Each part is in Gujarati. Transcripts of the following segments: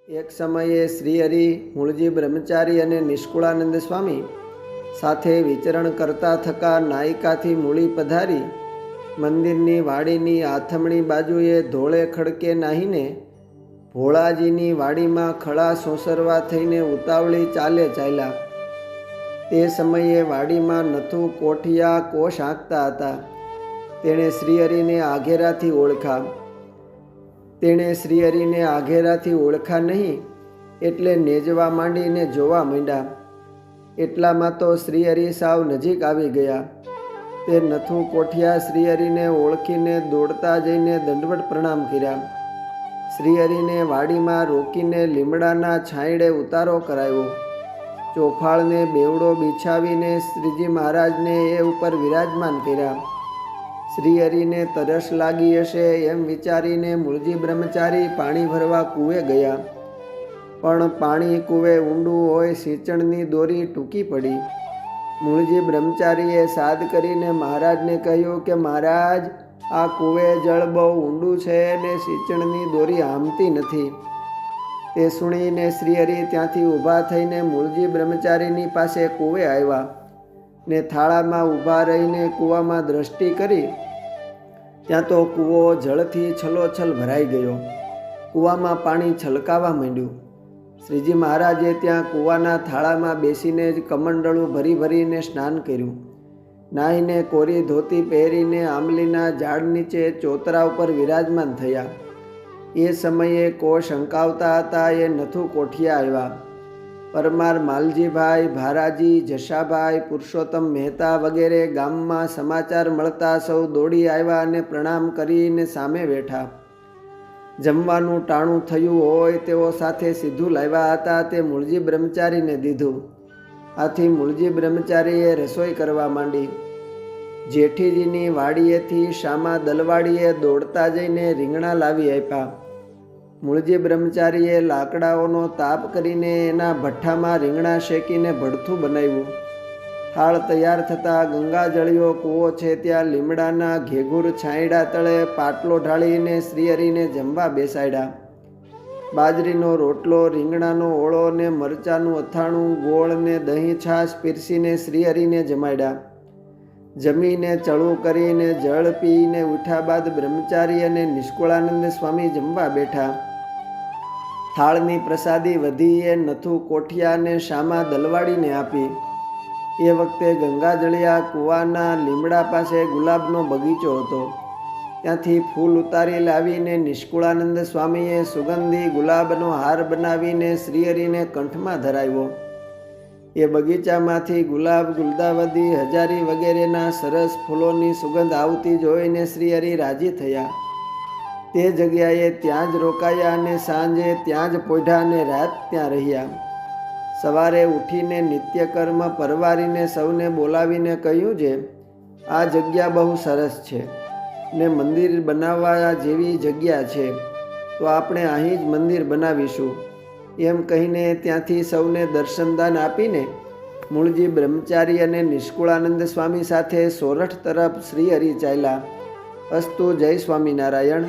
એક સમયે શ્રીહરિ, મૂળજી બ્રહ્મચારી અને નિષ્કુળાનંદ સ્વામી સાથે વિચરણ કરતા થકા નાયિકાથી મૂળી પધારી મંદિરની વાડીની આથમણી બાજુએ ધોળે ખડકે નાહીને ભોળાજીની વાડીમાં ખળા સોંસરવા થઈને ઉતાવળી ચાલે ચાલ્યા. તે સમયે વાડીમાં નથુ કોઠિયા કોષ હાંકતા હતા. તેણે શ્રીહરિને આઘેરાથી ઓળખા નહીં એટલે નેજવા માંડીને જોવા માંડ્યા. એટલામાં તો શ્રીહરિ સાવ નજીક આવી ગયા. તે નથુ કોઠિયા શ્રીહરિને ઓળખીને દોડતા જઈને દંડવત પ્રણામ કર્યા. શ્રીહરિને વાડીમાં રોકીને લીમડાના છાંયડે ઉતારો કરાવ્યો. ચોફાળને બેવડો બિછાવીને શ્રીજી મહારાજને એ ઉપર વિરાજમાન કર્યા. શ્રીહરિને તરસ લાગી હશે એમ વિચારીને મૂળજી બ્રહ્મચારી પાણી ભરવા કૂવે ગયા. પણ પાણી કૂવે ઊંડું હોય સિંચણની દોરી ટૂંકી પડી. મૂળજી બ્રહ્મચારીએ સાદ કરીને મહારાજને કહ્યું કે મહારાજ, આ કૂવે જળ બહુ ઊંડું છે ને સિંચણની દોરી આમતી નથી. તે સુણીને શ્રીહરિ ત્યાંથી ઊભા થઈને મૂળજી બ્રહ્મચારીની પાસે કૂવે આવ્યા ને થાળામાં ઊભા રહીને કૂવામાં દ્રષ્ટિ કરી. ત્યાં તો કૂવો જળથી છલોછલ ભરાઈ ગયો. કૂવામાં પાણી છલકાવા માંડ્યું. શ્રીજી મહારાજે ત્યાં કૂવાના થાળામાં બેસીને જ કમંડળું ભરી ભરીને સ્નાન કર્યું. નાહીને કોરી ધોતી પહેરીને આંબલીના ઝાડ નીચે ચોતરા ઉપર વિરાજમાન થયા. એ સમયે કોષ હંકાવતા હતા એ નથુ કોઠિયા આવ્યા. પરમાર માલજીભાઈ, ભારાજી, જશાભાઈ, પુરુષોત્તમ મહેતા વગેરે ગામમાં સમાચાર મળતા સૌ દોડી આવ્યા અને પ્રણામ કરીને સામે બેઠા. જમવાનું ટાણું થયું હોય તેઓ સાથે સીધું લાવ્યા હતા તે મૂળજી બ્રહ્મચારીને દીધું. આથી મૂળજી બ્રહ્મચારીએ રસોઈ કરવા માંડી. જેઠીજીની વાડીએથી શામા દલવાડીએ દોડતા જઈને રીંગણા લાવી આપ્યા. મૂળજી બ્રહ્મચારીએ લાકડાઓનો તાપ કરીને એના ભઠ્ઠામાં રીંગણા શેકીને ભડથું બનાવ્યું. થાળ તૈયાર થતાં ગંગાજળિયો કૂવો છે ત્યાં લીમડાના ઘેઘૂર છાંયડા તળે પાટલો ઢાળીને શ્રીહરિને જમવા બેસાડ્યા. બાજરીનો રોટલો, રીંગણાનો ઓળો ને મરચાંનું અથાણું, ગોળ ને દહીં છાશ પીરસીને શ્રીહરિને જમાડ્યા. જમીને ચળું કરીને જળ પીને ઉઠ્યા બાદ બ્રહ્મચારી અને નિષ્કુળાનંદ સ્વામી જમવા બેઠા. થાળની પ્રસાદી વધી એ નથુ કોઠિયાને શામા દલવાડીને આપી. એ વખતે ગંગાજળિયા કૂવાના લીમડા પાસે ગુલાબનો બગીચો હતો. ત્યાંથી ફૂલ ઉતારી લાવીને નિષ્કુળાનંદ સ્વામીએ સુગંધી ગુલાબનો હાર બનાવીને શ્રીહરિને કંઠમાં ધરાવ્યો. એ બગીચામાંથી ગુલાબ, ગુલદાવદી, હજારી વગેરેના સરસ ફૂલોની સુગંધ આવતી જોઈને શ્રીહરિ રાજી થયા. તે જગ્યાએ ત્યાં જ રોકાયા અને સાંજે ત્યાં જ પોઢ્યા અને રાત ત્યાં રહ્યા. સવારે ઉઠીને નિત્યકર્મ પરવારીને સૌને બોલાવીને કહ્યું છે, આ જગ્યા બહુ સરસ છે ને મંદિર બનાવવા જેવી જગ્યા છે, તો આપણે અહીં જ મંદિર બનાવીશું. એમ કહીને ત્યાંથી સૌને દર્શનદાન આપીને મૂળજી બ્રહ્મચારી અને નિષ્કુળાનંદ સ્વામી સાથે સોરઠ તરફ શ્રીહરિ ચાલ્યા. અસ્તુ. જય સ્વામિનારાયણ.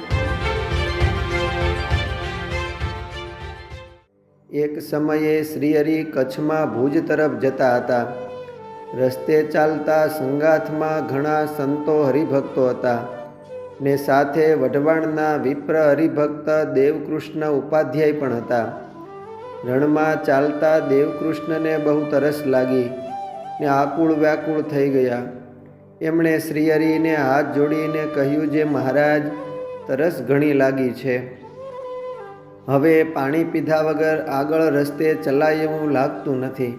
એક સમયે શ્રીહરિ કચ્છમાં ભુજ તરફ જતા હતા. રસ્તે ચાલતા સંગાથમાં ઘણા સંતો હરિભક્તો હતા ને સાથે વઢવાણના વિપ્ર હરિભક્ત દેવકૃષ્ણ ઉપાધ્યાય પણ હતા. રણમાં ચાલતા દેવકૃષ્ણને બહુ તરસ લાગી ને આકુળ વ્યાકુળ થઈ ગયા. એમણે શ્રીહરિને હાથ જોડીને કહ્યું, જે મહારાજ, તરસ ઘણી લાગી છે. હવે પાણી પીધા વગર આગળ રસ્તે ચલાય એવું લાગતું નથી.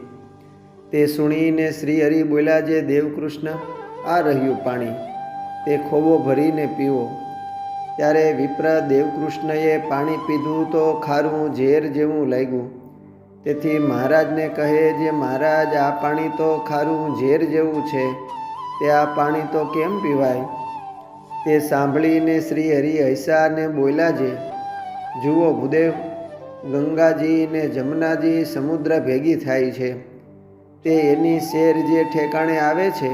તે સુણીને શ્રીહરિ બોલ્યા, જે દેવકૃષ્ણ, આ રહ્યું પાણી, તે ખોવો ભરીને પીવો. ત્યારે વિપ્ર દેવકૃષ્ણએ પાણી પીધું તો ખારું ઝેર જેવું લાગ્યું. તેથી મહારાજને કહે, જે મહારાજ, આ પાણી તો ખારું ઝેર જેવું છે, તે આ પાણી તો કેમ પીવાય? તે સાંભળીને શ્રીહરિ હસ્યા અને બોલ્યા, છે જુઓ ભૂદેવ, ગંગાજી ને જમનાજી સમુદ્ર ભેગી થાય છે. તે એની શેર જે ઠેકાણે આવે છે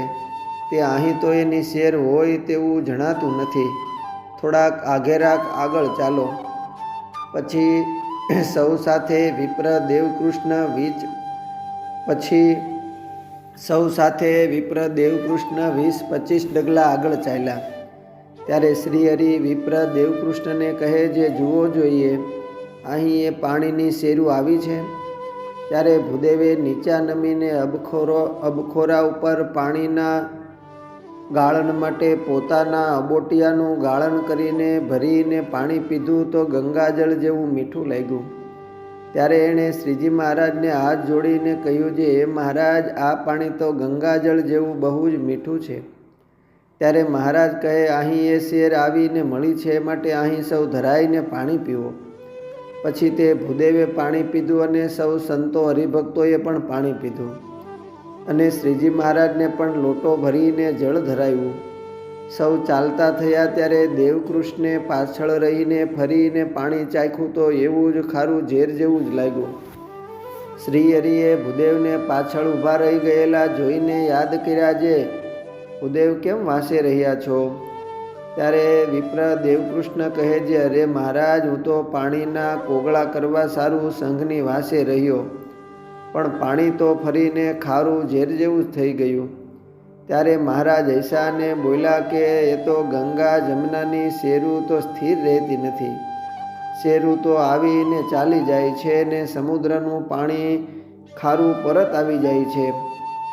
તે અહીં તો એની શેર હોય તેવું જણાતું નથી. થોડાક આઘેરાક આગળ ચાલો. પછી સૌ સાથે વિપ્ર દેવકૃષ્ણ પછી સૌ સાથે વિપ્ર દેવકૃષ્ણ 20-25 ડગલા આગળ ચાલ્યા. ત્યારે શ્રીહરિ વિપ્ર દેવકૃષ્ણને કહે, જે જુઓ જોઈએ, અહીં એ પાણીની શેરું આવી છે. ત્યારે ભૂદેવે નીચા નમીને અબખોરા ઉપર પાણીના ગાળણ માટે પોતાના અબોટિયાનું ગાળણ કરીને ભરીને પાણી પીધું તો ગંગાજળ જેવું મીઠું લાગ્યું. ત્યારે એણે શ્રીજી મહારાજને હાથ જોડીને કહ્યું, જે હે મહારાજ, આ પાણી તો ગંગાજળ જેવું બહુ જ મીઠું છે. ત્યારે મહારાજ કહે, અહીં એ શેર આવીને મળી છે, માટે અહીં સૌ ધરાઈને પાણી પીવો. પછી તે ભૂદેવે પાણી પીધું અને સૌ સંતો હરિભક્તોએ પણ પાણી પીધું અને શ્રીજી મહારાજને પણ લોટો ભરીને જળ ધરાવ્યું. સૌ ચાલતા થયા ત્યારે દેવકૃષ્ણે પાછળ રહીને ફરીને પાણી ચાખ્યું તો એવું જ ખારું ઝેર જેવું જ લાગ્યું. શ્રીહરિએ ભૂદેવને પાછળ ઊભા રહી ગયેલા જોઈને યાદ કર્યા, જે ભૂદેવ કેમ વાંસે રહ્યા છો? ત્યારે વિપ્ર દેવકૃષ્ણ કહે, જે અરે મહારાજ, હું તો પાણીના કોગળા કરવા સારું સંઘની વાંસે રહ્યો, પણ પાણી તો ફરીને ખારું ઝેર જેવું જ થઈ ગયું. ત્યારે મહારાજ હૈસાને બોલ્યા કે એ તો ગંગા જમનાની શેરું તો સ્થિર રહેતી નથી. શેરું તો આવીને ચાલી જાય છે ને સમુદ્રનું પાણી ખારું પરત આવી જાય છે.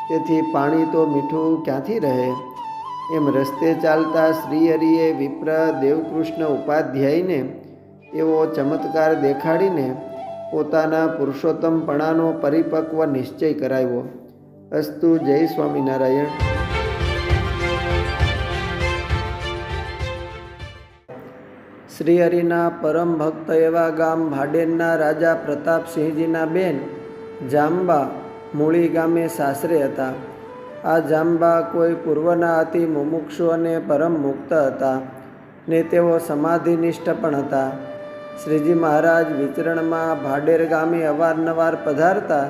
તેથી પાણી તો મીઠું ક્યાંથી રહે? એમ રસ્તે ચાલતા શ્રીહરિએ વિપ્ર દેવકૃષ્ણ ઉપાધ્યાયને એવો ચમત્કાર દેખાડીને પોતાના પુરુષોત્તમપણાનો પરિપક્વ નિશ્ચય કરાવ્યો. અસ્તુ. જય સ્વામિનારાયણ. શ્રીહરિના પરમ ભક્ત એવા ગામ ભાડેરના રાજા પ્રતાપસિંહજીના બેન જાંબા મૂળી ગામે સાસરે હતા. આ જાંબા કોઈ પૂર્વના અતિ મુમુક્ષુ અને પરમ મુક્ત હતા ને તેઓ સમાધિનિષ્ઠ પણ હતા. શ્રીજી મહારાજ વિચરણમાં ભાડેર ગામે અવારનવાર પધારતા,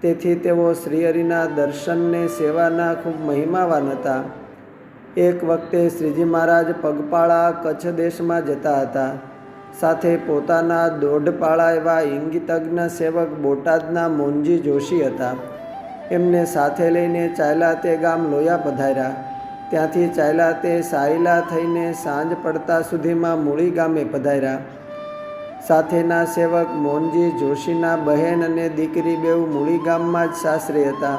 તેથી તેઓ શ્રીહરિના દર્શનને સેવાના ખૂબ મહિમાવાન હતા. એક વખતે શ્રીજી મહારાજ પગપાળા કચ્છ દેશમાં જતા હતા. સાથે પોતાના દોઢપાળા એવા ઇંગિતજ્ઞ સેવક બોટાદના મોનજી જોશી હતા. એમને સાથે લઈને ચાલ્યા તે ગામ લોયા પધાર્યા. ત્યાંથી ચાલ્યા તે સાયલા થઈને સાંજ પડતા સુધીમાં મૂળી ગામે પધાર્યા. સાથેના સેવક મોનજી જોશીના બહેન અને દીકરી બેઉ મૂળી ગામમાં જ સાસરે હતા.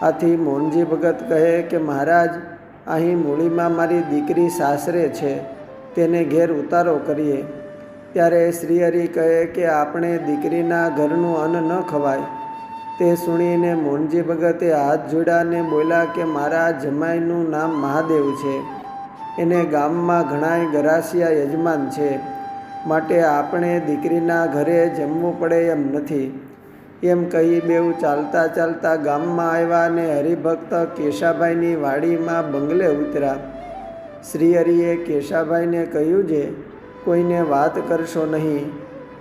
આથી મોનજી ભગત કહે કે મહારાજ, અહીં મૂળીમાં મારી દીકરી સાસરે છે, તેને ઘેર ઉતારો કરીએ. ત્યારે શ્રીહરિ કહે કે આપણે દીકરીના ઘરનું અન્ન ન ખવાય. તે સુણીને મોનજી ભગતે હાથ જોડ્યા ને બોલ્યા કે મારા જમાઈનું નામ મહાદેવ છે, એને ગામમાં ઘણાય ગરાસિયા યજમાન છે, માટે આપણે દીકરીના ઘરે જમવું પડે એમ નથી. એમ કહી બેઉ ચાલતા ચાલતા ગામમાં આવ્યા અને હરિભક્ત કેશાભાઈની વાડીમાં બંગલે ઉતર્યા. શ્રીહરિએ કેશાભાઈને કહ્યું, છે કોઈને વાત કરશો નહીં,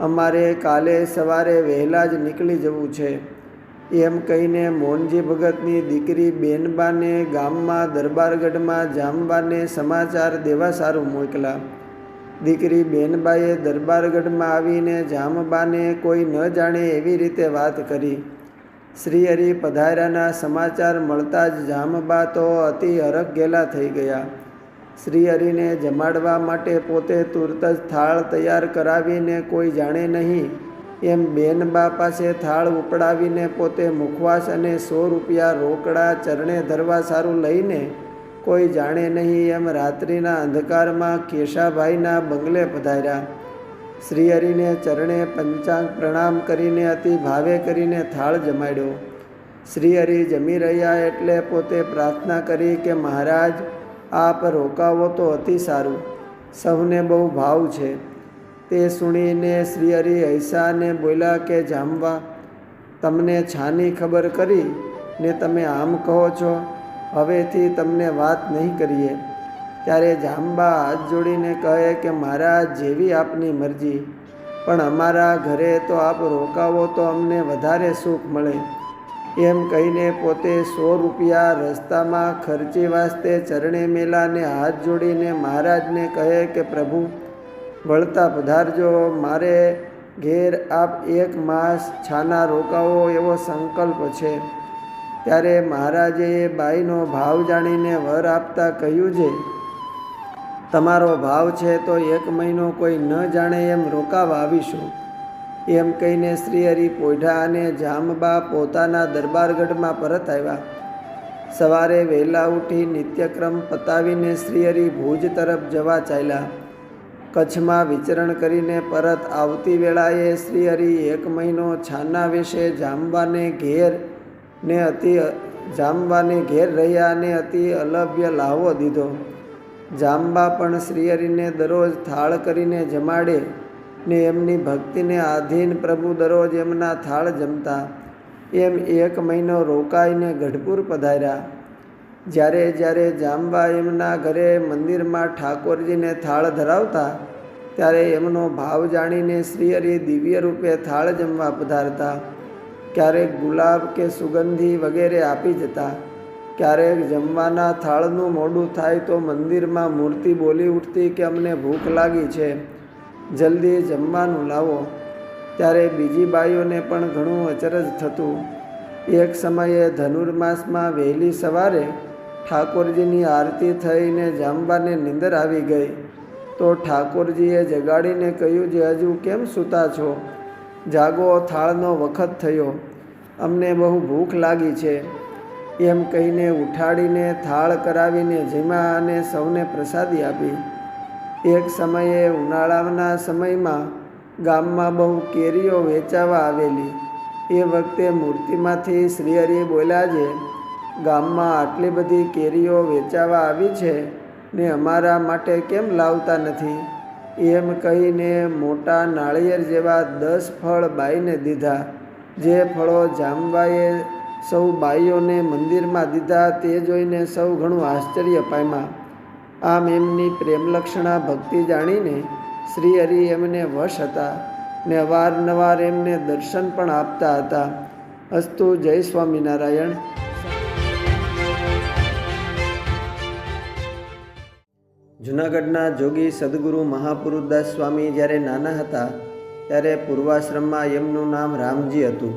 અમારે કાલે સવારે વહેલા જ નીકળી જવું છે. એમ કહીને મોનજી ભગતની દીકરી બેનબાને ગામમાં દરબારગઢમાં જાંબાને સમાચાર દેવા સારું મોકલા. દીકરી બેનબાએ દરબારગઢમાં આવીને જામબાને કોઈ ન જાણે એવી રીતે વાત કરી. શ્રીહરિ પધાર્યાના સમાચાર મળતા જ જામબા તો અતિ હરખ ગેલા થઈ ગયા. શ્રીહરિને જમાડવા માટે પોતે તુરત જ થાળ તૈયાર કરાવીને કોઈ જાણે નહીં એમ બેનબા પાસે થાળ ઉપડાવીને પોતે મુખવાસ અને 100 રૂપિયા રોકડા ચરણે ધરવા સારું લઈને કોઈ જાણે નહીં એમ રાત્રિના અંધકારમાં કેશાભાઈના બંગલે પધાર્યા. શ્રીહરિને ચરણે પંચાંગ પ્રણામ કરીને અતિ ભાવે કરીને થાળ જમાડ્યો. શ્રીહરિ જમી રહ્યા એટલે પોતે પ્રાર્થના કરી કે મહારાજ, આપ રોકાવો તો અતિ સારું, સૌને બહુ ભાવ છે. તે સુણીને શ્રીહરિ હૈસાને બોલ્યા કે જામવા, તમને છાની ખબર કરી ને તમે આમ કહો છો, હવેથી તમને વાત નહીં કરીએ. ત્યારે જાંબા હાથ જોડીને કહે કે મહારાજ, જેવી આપની મરજી, પણ અમારા ઘરે તો આપ રોકાવો તો અમને વધારે સુખ મળે. એમ કહીને પોતે 100 રૂપિયા રસ્તામાં ખર્ચી વાસ્તે ચરણે મેલાને હાથ જોડીને મહારાજને કહે કે પ્રભુ, વળતા પધારજો, મારે ઘેર આપ 1 માસ છાના રોકાવો એવો સંકલ્પ છે. ત્યારે મહારાજે એ બાઈનો ભાવ જાણીને વર આપતા કહ્યું છે, તમારો ભાવ છે તો 1 મહિનો કોઈ ન જાણે એમ રોકાવા આવીશું. એમ કહીને શ્રીહરિ પોઢા અને જામબા પોતાના દરબારગઢમાં પરત આવ્યા. સવારે વહેલા ઉઠી નિત્યક્રમ પતાવીને શ્રીહરિ ભુજ તરફ જવા ચાલ્યા. કચ્છમાં વિચરણ કરીને પરત આવતી વેળાએ શ્રીહરિ 1 મહિનો છાના વેશે જામવાને ઘેર રહ્યા અને અતિ અલભ્ય લાહવો દીધો. જામબા પણ શ્રીહરિને દરરોજ થાળ કરીને જમાડે ને એમની ભક્તિને આધીન પ્રભુ દરરોજ એમના થાળ જમતા. એમ 1 મહિનો રોકાઈને ગઢપુર પધાર્યા. જ્યારે જામબા એમના ઘરે મંદિરમાં ઠાકોરજીને થાળ ધરાવતા ત્યારે એમનો ભાવ જાણીને શ્રીહરિ દિવ્ય રૂપે થાળ જમવા પધારતા. ક્યારેક ગુલાબ કે સુગંધી વગેરે આપી જતા. ક્યારેક જમવાના થાળનું મોડું થાય તો મંદિરમાં મૂર્તિ બોલી ઉઠતી કે અમને ભૂખ લાગી છે, જલ્દી જમવાનું લાવો. ત્યારે બીજી બાઈઓને પણ ઘણું અચરજ થતું. એક સમયે ધનુર્માસમાં વહેલી સવારે ઠાકોરજીની આરતી થઈને જામબાને નીંદર આવી ગઈ. તો ઠાકોરજીએ જગાડીને કહ્યું, જે હજુ કેમ સૂતા છો? જાગો, થાળનો વખત થયો, અમને બહુ ભૂખ લાગી છે. એમ કહીને ઉઠાડીને થાળ કરાવીને જમ્યા અને સૌને પ્રસાદી આપી. એક સમયે ઉનાળાના સમયમાં ગામમાં બહુ કેરીઓ વેચાવા આવેલી. એ વખતે મૂર્તિમાંથી શ્રીહરિ બોલ્યા છે, ગામમાં આટલી બધી કેરીઓ વેચાવા આવી છે ને અમારા માટે કેમ લાવતા નથી? એમ કહીને મોટા નાળિયેર જેવા 10 ફળ બાઈને દીધા. જે ફળો જામબાએ સૌ બાઈઓને મંદિરમાં દીધા તે જોઈને સૌ ઘણું આશ્ચર્ય પામ્યા. આમ એમની પ્રેમલક્ષણા ભક્તિ જાણીને શ્રીહરિ એમને વશ હતા ને અવારનવાર એમને દર્શન પણ આપતા હતા. અસ્તુ. જય સ્વામિનારાયણ. જૂનાગઢના જોગી સદગુરુ મહાપુરુષદાસ સ્વામી જ્યારે નાના હતા ત્યારે પૂર્વાશ્રમમાં એમનું નામ રામજી હતું.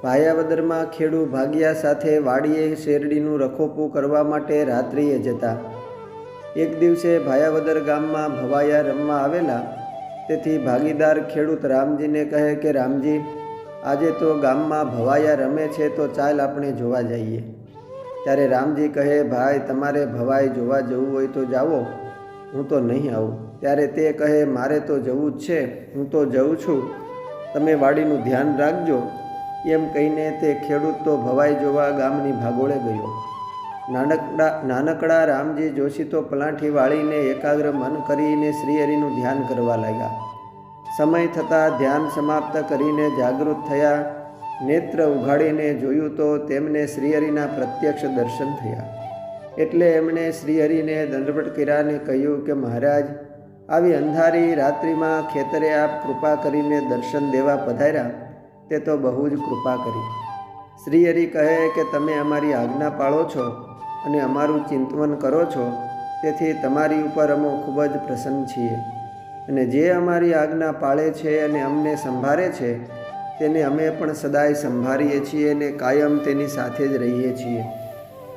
ભાયાવદરમાં ખેડૂ ભાગ્યા સાથે વાડીએ શેરડીનું રખોપું કરવા માટે રાત્રિએ જતા. એક દિવસે ભાયાવદર ગામમાં ભવાયા રમવા આવેલા. તેથી ભાગીદાર ખેડૂત રામજીને કહે કે રામજી, આજે તો ગામમાં ભવાયા રમે છે તો ચાલ આપણે જોવા જઈએ. ત્યારે રામજી કહે, ભાઈ તમારે ભવાઈ જોવા જવું હોય તો જાઓ, હું તો નહીં આવું. ત્યારે તે કહે, મારે તો જવું જ છે, હું તો જઉં છું, તમે વાડીનું ધ્યાન રાખજો. એમ કહીને તે ખેડૂત તો ભવાઈ જોવા ગામની ભાગોળે ગયો. નાનકડા રામજી જોશી તો પલાઠી વાળીને એકાગ્ર મન કરીને શ્રીહરિનું ધ્યાન કરવા લાગ્યા. સમય થતાં ધ્યાન સમાપ્ત કરીને જાગૃત થયા. નેત્ર ઉઘાડીને જોયું તો તેમને શ્રીહરિના પ્રત્યક્ષ દર્શન થયા. એટલે એમણે શ્રીહરિને દંડવત કર્યાને કહ્યું કે મહારાજ, આવી અંધારી રાત્રિમાં ખેતરે આપ કૃપા કરીને દર્શન દેવા પધાર્યા, તે તો બહુ જ કૃપા કરી. શ્રીહરિ કહે કે તમે અમારી આજ્ઞા પાળો છો અને અમારું ચિંતન કરો છો, તેથી તમારી ઉપર અમે ખૂબ જ પ્રસન્ન છીએ. અને જે અમારી આજ્ઞા પાળે છે અને અમને સંભાળે છે તેને અમે પણ સદાય સંભાળીએ છીએ અને કાયમ તેની સાથે જ રહીએ છીએ.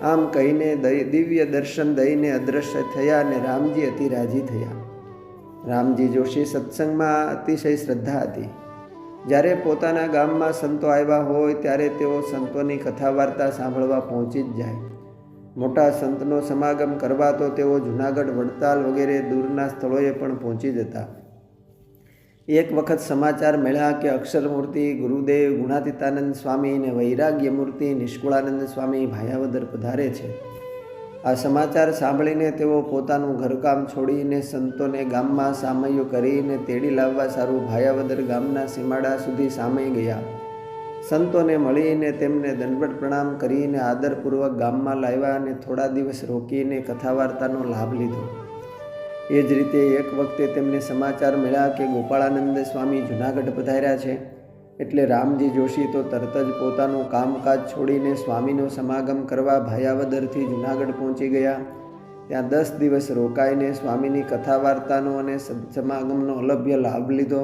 આમ કહીને દિવ્ય દર્શન દઈને અદૃશ્ય થયા અને રામજી અતિ રાજી થયા. રામજી જોશી સત્સંગમાં અતિશય શ્રદ્ધા હતી. જ્યારે પોતાના ગામમાં સંતો આવ્યા હોય ત્યારે તેઓ સંતોની કથા વાર્તા સાંભળવા પહોંચી જ જાય. મોટા સંતનો સમાગમ કરવા તો તેઓ જૂનાગઢ, વડતાલ વગેરે દૂરના સ્થળોએ પણ પહોંચી જતા. એક વખત સમાચાર મળ્યા કે અક્ષરમૂર્તિ ગુરુદેવ ગુણાતીતાનંદ સ્વામી અને વૈરાગ્યમૂર્તિ નિષ્કુળાનંદ સ્વામી ભાયાવદર પધારે છે. આ સમાચાર સાંભળીને તેઓ પોતાનું ઘરકામ છોડીને સંતોને ગામમાં સામૈયું કરીને તેડી લાવવા સારું ભાયાવદર ગામના સીમાડા સુધી સામઈ ગયા. સંતોને મળીને તેમને દંડવત પ્રણામ કરીને આદરપૂર્વક ગામમાં લાવ્યા અને થોડા દિવસ રોકીને કથા વાર્તાનો લાભ લીધો. એ જ રીતે એક વખતે તેમને સમાચાર મળ્યા કે ગોપાળાનંદ સ્વામી જૂનાગઢ પધાર્યા છે. એટલે રામજી જોશી તો તરત જ પોતાનું કામકાજ છોડીને સ્વામીનો સમાગમ કરવા ભાયાવદરથી જૂનાગઢ પહોંચી ગયા. ત્યાં 10 દિવસ રોકાઈને સ્વામીની કથા વાર્તાનો અને સત્સમાગમનો અલભ્ય લાભ લીધો.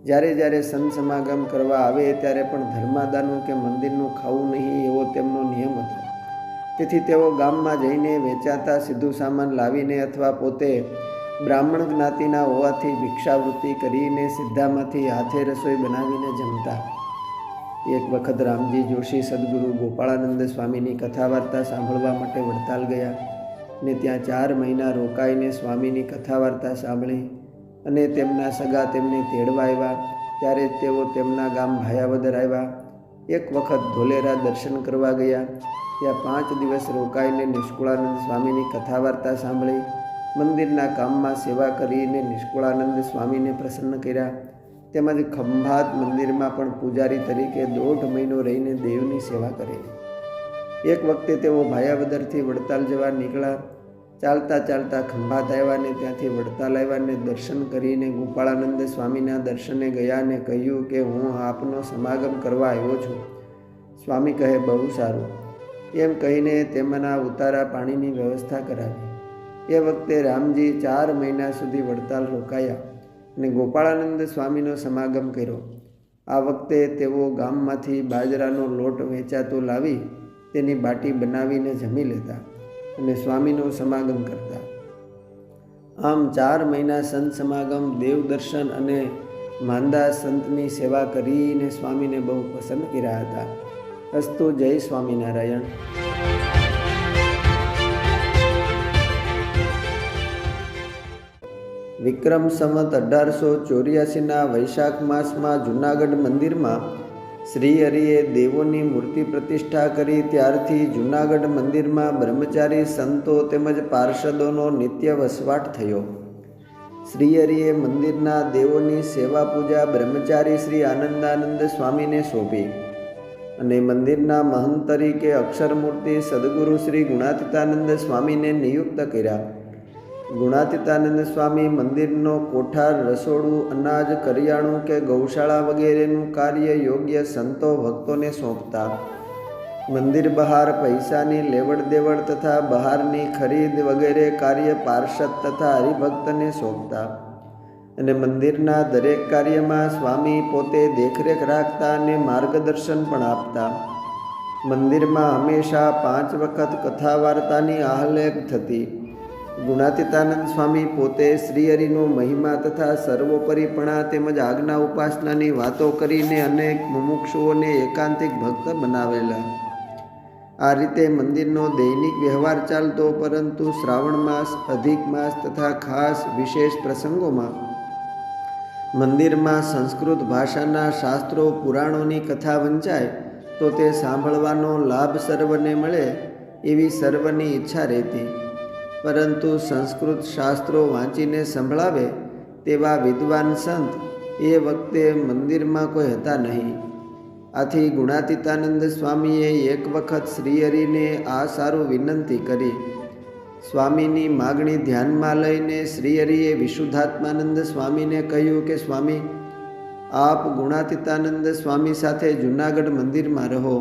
જ્યારે જ્યારે સંત સમાગમ કરવા આવે ત્યારે પણ ધર્માદાનું કે મંદિરનું ખાવું નહીં એવો તેમનો નિયમ હતો. તેથી તેઓ ગામમાં જઈને વેચાતા સીધું સામાન લાવીને અથવા પોતે બ્રાહ્મણ જ્ઞાતિના હોવાથી ભિક્ષાવૃત્તિ કરીને સીધામાંથી હાથે રસોઈ બનાવીને જમતા. એક વખત રામજી જોશી સદગુરુ ગોપાળાનંદ સ્વામીની કથા વાર્તા સાંભળવા માટે વડતાલ ગયા ને ત્યાં 4 મહિના રોકાઈને સ્વામીની કથા વાર્તા સાંભળી અને તેમના સગા તેમને તેડવા આવ્યા. ત્યારે તેઓ તેમના ગામ ભાયાવદર આવ્યા. એક વખત ધોલેરા દર્શન કરવા ગયા. ત્યાં 5 દિવસ રોકાઈને નિષ્કુળાનંદ સ્વામીની કથા વાર્તા સાંભળી મંદિરના કામમાં સેવા કરીને નિષ્કુળાનંદ સ્વામીને પ્રસન્ન કર્યા. તેમજ ખંભાત મંદિરમાં પણ પૂજારી તરીકે 1.5 મહિનો રહીને દેવની સેવા કરેલી. એક વખતે તેઓ ભાયાવદરથી વડતાલ જવા નીકળ્યા. ચાલતા ચાલતા ખંભાત આવ્યા ને ત્યાંથી વડતાલ આવ્યા ને દર્શન કરીને ગોપાળાનંદ સ્વામીના દર્શને ગયા ને કહ્યું કે હું આપનો સમાગમ કરવા આવ્યો છું. સ્વામી કહે, બહુ સારું. એમ કહીને તેમના ઉતારા પાણીની વ્યવસ્થા કરાવી. એ વખતે રામજી 4 મહિના સુધી વડતાલ રોકાયા અને ગોપાળાનંદ સ્વામીનો સમાગમ કર્યો. આ વખતે તેઓ ગામમાંથી બાજરાનો લોટ વેચાતો લાવી તેની બાટી બનાવીને જમી લેતા અને સ્વામીનો સમાગમ કરતા. આમ 4 મહિના સંત સમાગમ, દેવદર્શન અને માંદા સંતની સેવા કરીને સ્વામીને બહુ પસંદ કર્યા હતા. અસ્તુ. જય સ્વામિનારાયણ. વિક્રમ સંવત 1884ના વૈશાખ માસમાં જૂનાગઢ મંદિરમાં શ્રી હરિએ દેવોની મૂર્તિ પ્રતિષ્ઠા કરી ત્યારથી જૂનાગઢ મંદિરમાં બ્રહ્મચારી સંતો તેમજ પાર્ષદોનો નિત્ય વસવાટ થયો. શ્રી હરિએ મંદિરના દેવોની સેવા પૂજા બ્રહ્મચારી શ્રી આનંદાનંદ સ્વામીને સોંપી અને મંદિરના મહંત તરીકે અક્ષરમૂર્તિ સદગુરુ શ્રી ગુણાતીતાનંદ સ્વામીને નિયુક્ત કર્યા. ગુણાતીતાનંદ સ્વામી મંદિરનો કોઠાર, રસોડું, અનાજ, કરિયાણું કે ગૌશાળા વગેરેનું કાર્ય યોગ્ય સંતો ભક્તોને સોંપતા. મંદિર બહાર પૈસાની લેવડ દેવડ તથા બહારની ખરીદ વગેરે કાર્ય પાર્ષદ તથા હરિભક્તને સોંપતા અને મંદિરના દરેક કાર્યમાં સ્વામી પોતે દેખરેખ રાખતા અને માર્ગદર્શન પણ આપતા. મંદિરમાં હંમેશા 5 વખત કથા વાર્તાની આહલેખ થતી. ગુણાતીતાનંદ સ્વામી પોતે શ્રીહરિનો મહિમા તથા સર્વોપરીપણા તેમજ આજ્ઞા ઉપાસનાની વાતો કરીને અનેક મુમુક્ષુઓને એકાંતિક ભક્ત બનાવેલા. આ રીતે મંદિરનો દૈનિક વ્યવહાર ચાલતો, પરંતુ શ્રાવણ માસ, અધિક માસ તથા ખાસ વિશેષ પ્રસંગોમાં મંદિરમાં સંસ્કૃત ભાષાના શાસ્ત્રો, પુરાણોની કથા વંચાય તો તે સાંભળવાનો લાભ સર્વને મળે એવી સર્વની ઈચ્છા રહેતી. પરંતુ સંસ્કૃત શાસ્ત્રો વાંચીને સંભળાવે તેવા વિદ્વાન સંત એ વખતે મંદિરમાં કોઈ હતા નહીં. આથી ગુણાતીતાનંદ સ્વામીએ એક વખત શ્રીહરિને આ સારું વિનંતી કરી. સ્વામીની માગણી ધ્યાનમાં લઈને શ્રીહરિએ વિશુદ્ધાત્માનંદ સ્વામીને કહ્યું કે સ્વામી, આપ ગુણાતીતાનંદ સ્વામી સાથે જૂનાગઢ મંદિરમાં રહો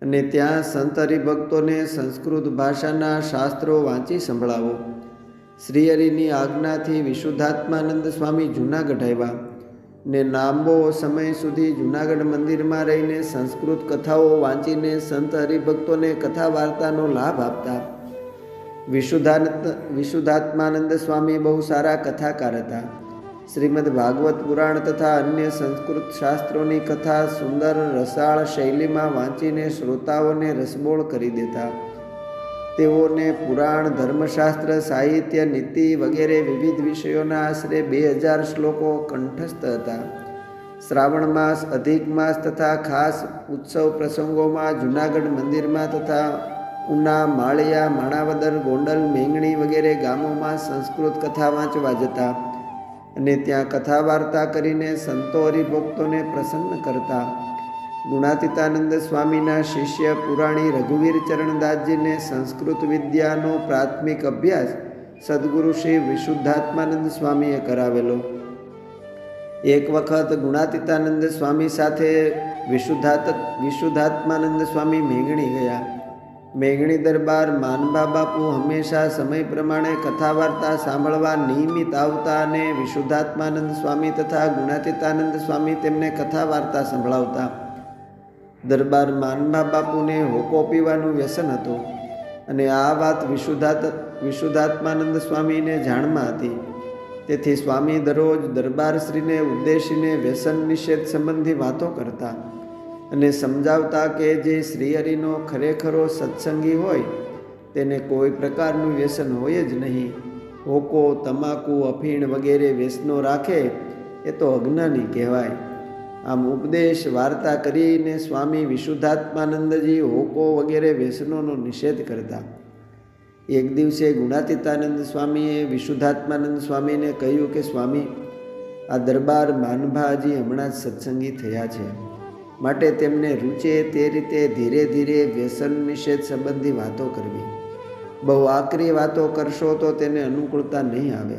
અને ત્યાં સંત હરિભક્તોને સંસ્કૃત ભાષાના શાસ્ત્રો વાંચી સંભળાવો. શ્રીહરિની આજ્ઞાથી વિશુદ્ધાત્માનંદ સ્વામી જૂનાગઢ આવ્યા ને લાંબો સમય સુધી જૂનાગઢ મંદિરમાં રહીને સંસ્કૃત કથાઓ વાંચીને સંત હરિભક્તોને કથા વાર્તાનો લાભ આપતા. વિશુદ્ધાત્માનંદ સ્વામી બહુ સારા કથાકાર હતા. શ્રીમદ ભાગવત પુરાણ તથા અન્ય સંસ્કૃત શાસ્ત્રોની કથા સુંદર રસાળ શૈલીમાં વાંચીને શ્રોતાઓને રસબોળ કરી દેતા. તેઓને પુરાણ, ધર્મશાસ્ત્ર, સાહિત્ય, નીતિ વગેરે વિવિધ વિષયોના આશરે 2000 શ્લોકો કંઠસ્થ હતા. શ્રાવણ માસ, અધિક માસ તથા ખાસ ઉત્સવ પ્રસંગોમાં જૂનાગઢ મંદિરમાં તથા ઉના, માળિયા, માણાવદર, ગોંડલ, મેંગણી વગેરે ગામોમાં સંસ્કૃત કથા વાંચવા જતા અને ત્યાં કથા વાર્તા કરીને સંતો હરિભક્તોને પ્રસન્ન કરતા. ગુણાતીતાનંદ સ્વામીના શિષ્ય પુરાણી રઘુવીર ચરણદાસજીને સંસ્કૃત વિદ્યાનો પ્રાથમિક અભ્યાસ સદગુરુ શ્રી વિશુદ્ધાત્માનંદ સ્વામીએ કરાવેલો. એક વખત ગુણાતીતાનંદ સ્વામી સાથે વિશુદ્ધાત્માનંદ સ્વામી મેંગણી ગયા. મેઘણી દરબાર માનભા બાપુ હંમેશા સમય પ્રમાણે કથા વાર્તા સાંભળવા નિયમિત આવતા અને વિશુદ્ધાત્માનંદ સ્વામી તથા ગુણાતીતાનંદ સ્વામી તેમને કથા વાર્તા સંભળાવતા. દરબાર માનભા બાપુને હોકો પીવાનું વ્યસન હતું અને આ વાત વિશુદ્ધાત્માનંદ સ્વામીને જાણમાં હતી. તેથી સ્વામી દરરોજ દરબારશ્રીને ઉદ્દેશીને વ્યસન નિષેધ સંબંધી વાતો કરતા અને સમજાવતા કે જે શ્રીહરિનો ખરેખરો સત્સંગી હોય તેને કોઈ પ્રકારનું વ્યસન હોય જ નહીં. હોકો, તમાકુ, અફીણ વગેરે વ્યસનો રાખે એ તો અજ્ઞાની કહેવાય. આમ ઉપદેશ વાર્તા કરીને સ્વામી વિશુદ્ધાત્માનંદજી હોકો વગેરે વ્યસનોનો નિષેધ કરતા. એક દિવસે ગુણાતીતાનંદ સ્વામીએ વિશુદ્ધાત્માનંદ સ્વામીને કહ્યું કે સ્વામી, આ દરબાર માનભાજી હમણાં જ સત્સંગી થયા છે, માટે તેમને રૂચે તે રીતે ધીરે ધીરે વ્યસન નિષેધ સંબંધી વાતો કરવી. બહુ આકરી વાતો કરશો તો તેને અનુકૂળતા નહીં આવે.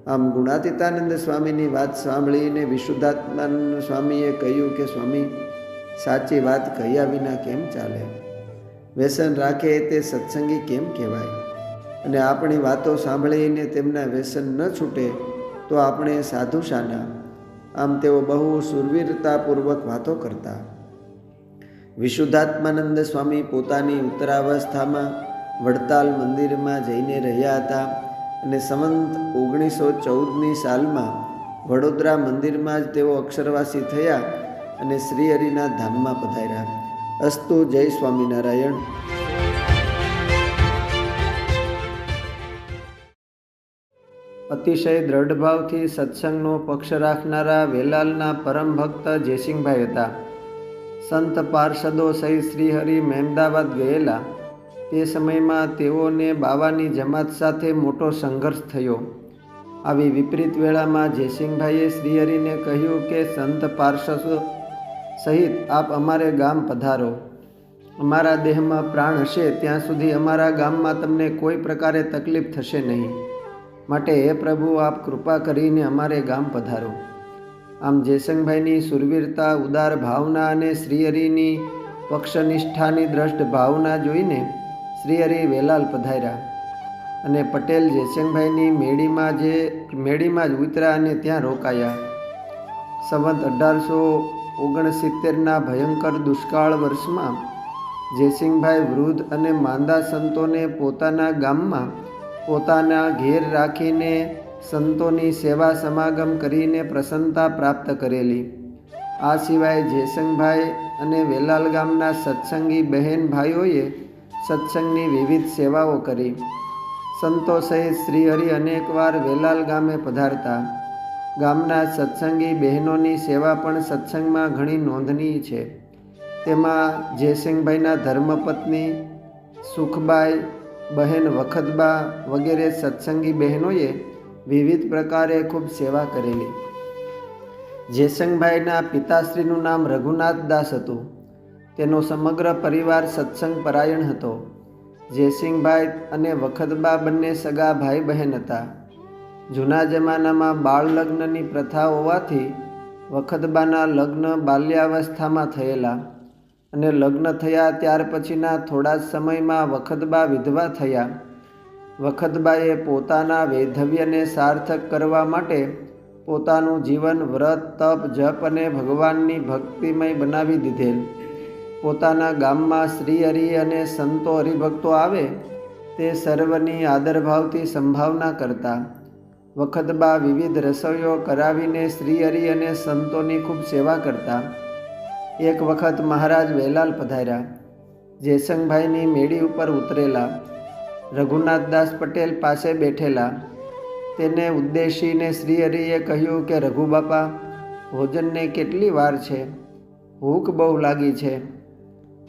આમ ગુણાતીતાનંદ સ્વામીની વાત સાંભળીને વિશુદ્ધાત્માનંદ સ્વામીએ કહ્યું કે સ્વામી, સાચી વાત કહ્યા વિના કેમ ચાલે? વ્યસન રાખે તે સત્સંગી કેમ કહેવાય? અને આપણી વાતો સાંભળીને તેમના વ્યસન ન છૂટે તો આપણે સાધુ શાના? આમ તેઓ બહુ સુરવીરતાપૂર્વક વાતો કરતા. વિશુદ્ધાત્માનંદ સ્વામી પોતાની ઉત્તરાવસ્થામાં વડતાલ મંદિરમાં જઈને રહ્યા હતા અને સંવંત 1914ની સાલમાં વડોદરા મંદિરમાં જ તેઓ અક્ષરવાસી થયા અને શ્રીહરિના ધામમાં પધાર્યા. અસ્તુ. જય સ્વામિનારાયણ. અતિશય દ્રઢભાવથી સત્સંગનો પક્ષ રાખનારા વેલાલના પરમ ભક્ત જયસિંહભાઈ હતા. સંત પાર્ષદો સહિત શ્રીહરિ મહેમદાવાદ ગયેલા તે સમયમાં તેઓને બાવાની જમાત સાથે મોટો સંઘર્ષ થયો. આવી વિપરીત વેળામાં જયસિંહભાઈએ શ્રીહરિને કહ્યું કે સંત પાર્ષદો સહિત આપ અમારે ગામ પધારો. અમારા દેહમાં પ્રાણ હશે ત્યાં સુધી અમારા ગામમાં તમને કોઈ પ્રકારે તકલીફ થશે નહીં. માટે હે પ્રભુ, આપ કૃપા કરીને અમારે ગામ પધારો. આમ જયસિંહભાઈની સુરવીરતા, ઉદાર ભાવના અને શ્રીહરિની પક્ષનિષ્ઠાની દ્રષ્ટ ભાવના જોઈને શ્રીહરિ વેલાલ પધાર્યા અને પટેલ જયસિંહભાઈની મેળીમાં જ ઉતર્યા અને ત્યાં રોકાયા. સંવત 1869ના ભયંકર દુષ્કાળ વર્ષમાં જયસિંહભાઈ વૃદ્ધ અને માંદા સંતોને પોતાના ગામમાં પોતાના ઘેર રાખીને સંતોની સેવા સમાગમ કરીને પ્રસન્નતા પ્રાપ્ત કરેલી. આ સિવાય જયસિંહભાઈ અને વેલાલ ગામના સત્સંગી બહેન ભાઈઓએ સત્સંગની વિવિધ સેવાઓ કરી. સંતો સહિત શ્રીહરિ અનેકવાર વેલાલ ગામે પધારતા. ગામના સત્સંગી બહેનોની સેવા પણ સત્સંગમાં ઘણી નોંધનીય છે. તેમાં જયસિંહભાઈના ધર્મપત્ની સુખબાઈ, બહેન વખતબા વગેરે સત્સંગી બહેનોએ વિવિધ પ્રકારે ખૂબ સેવા કરેલી. જયસિંહભાઈના પિતાશ્રીનું નામ રઘુનાથ દાસ હતું. તેનો સમગ્ર પરિવાર સત્સંગ પરાયણ હતો. જયસિંહભાઈ અને વખતબા બંને સગા ભાઈ બહેન હતા. જૂના જમાનામાં બાળ લગ્નની પ્રથા હોવાથી વખતબાના લગ્ન બાલ્યાવસ્થામાં થયેલા અને લગ્ન થયા ત્યાર પછીના થોડા જ સમયમાં વખતબા વિધવા થયા. વખતબાએ પોતાના વૈધવ્યને સાર્થક કરવા માટે પોતાનું જીવન વ્રત, તપ, જપ અને ભગવાનની ભક્તિમય બનાવી દીધેલ. પોતાના ગામમાં શ્રીહરિ અને સંતો હરિભક્તો આવે તે સર્વની આદરભાવથી સંભાવના કરતા. વખતબા વિવિધ રસોઈઓ કરાવીને શ્રીહરિ અને સંતોની ખૂબ સેવા કરતા. એક વખત મહારાજ વેલાલ પધાર્યા. જયસિંહભાઈની મેળી ઉપર ઉતરેલા. રઘુનાથદાસ પટેલ પાસે બેઠેલા. તેને ઉદ્દેશીને શ્રીહરિએ કહ્યું કે રઘુ બાપા, ભોજનને કેટલી વાર છે? ભૂખ બહુ લાગી છે.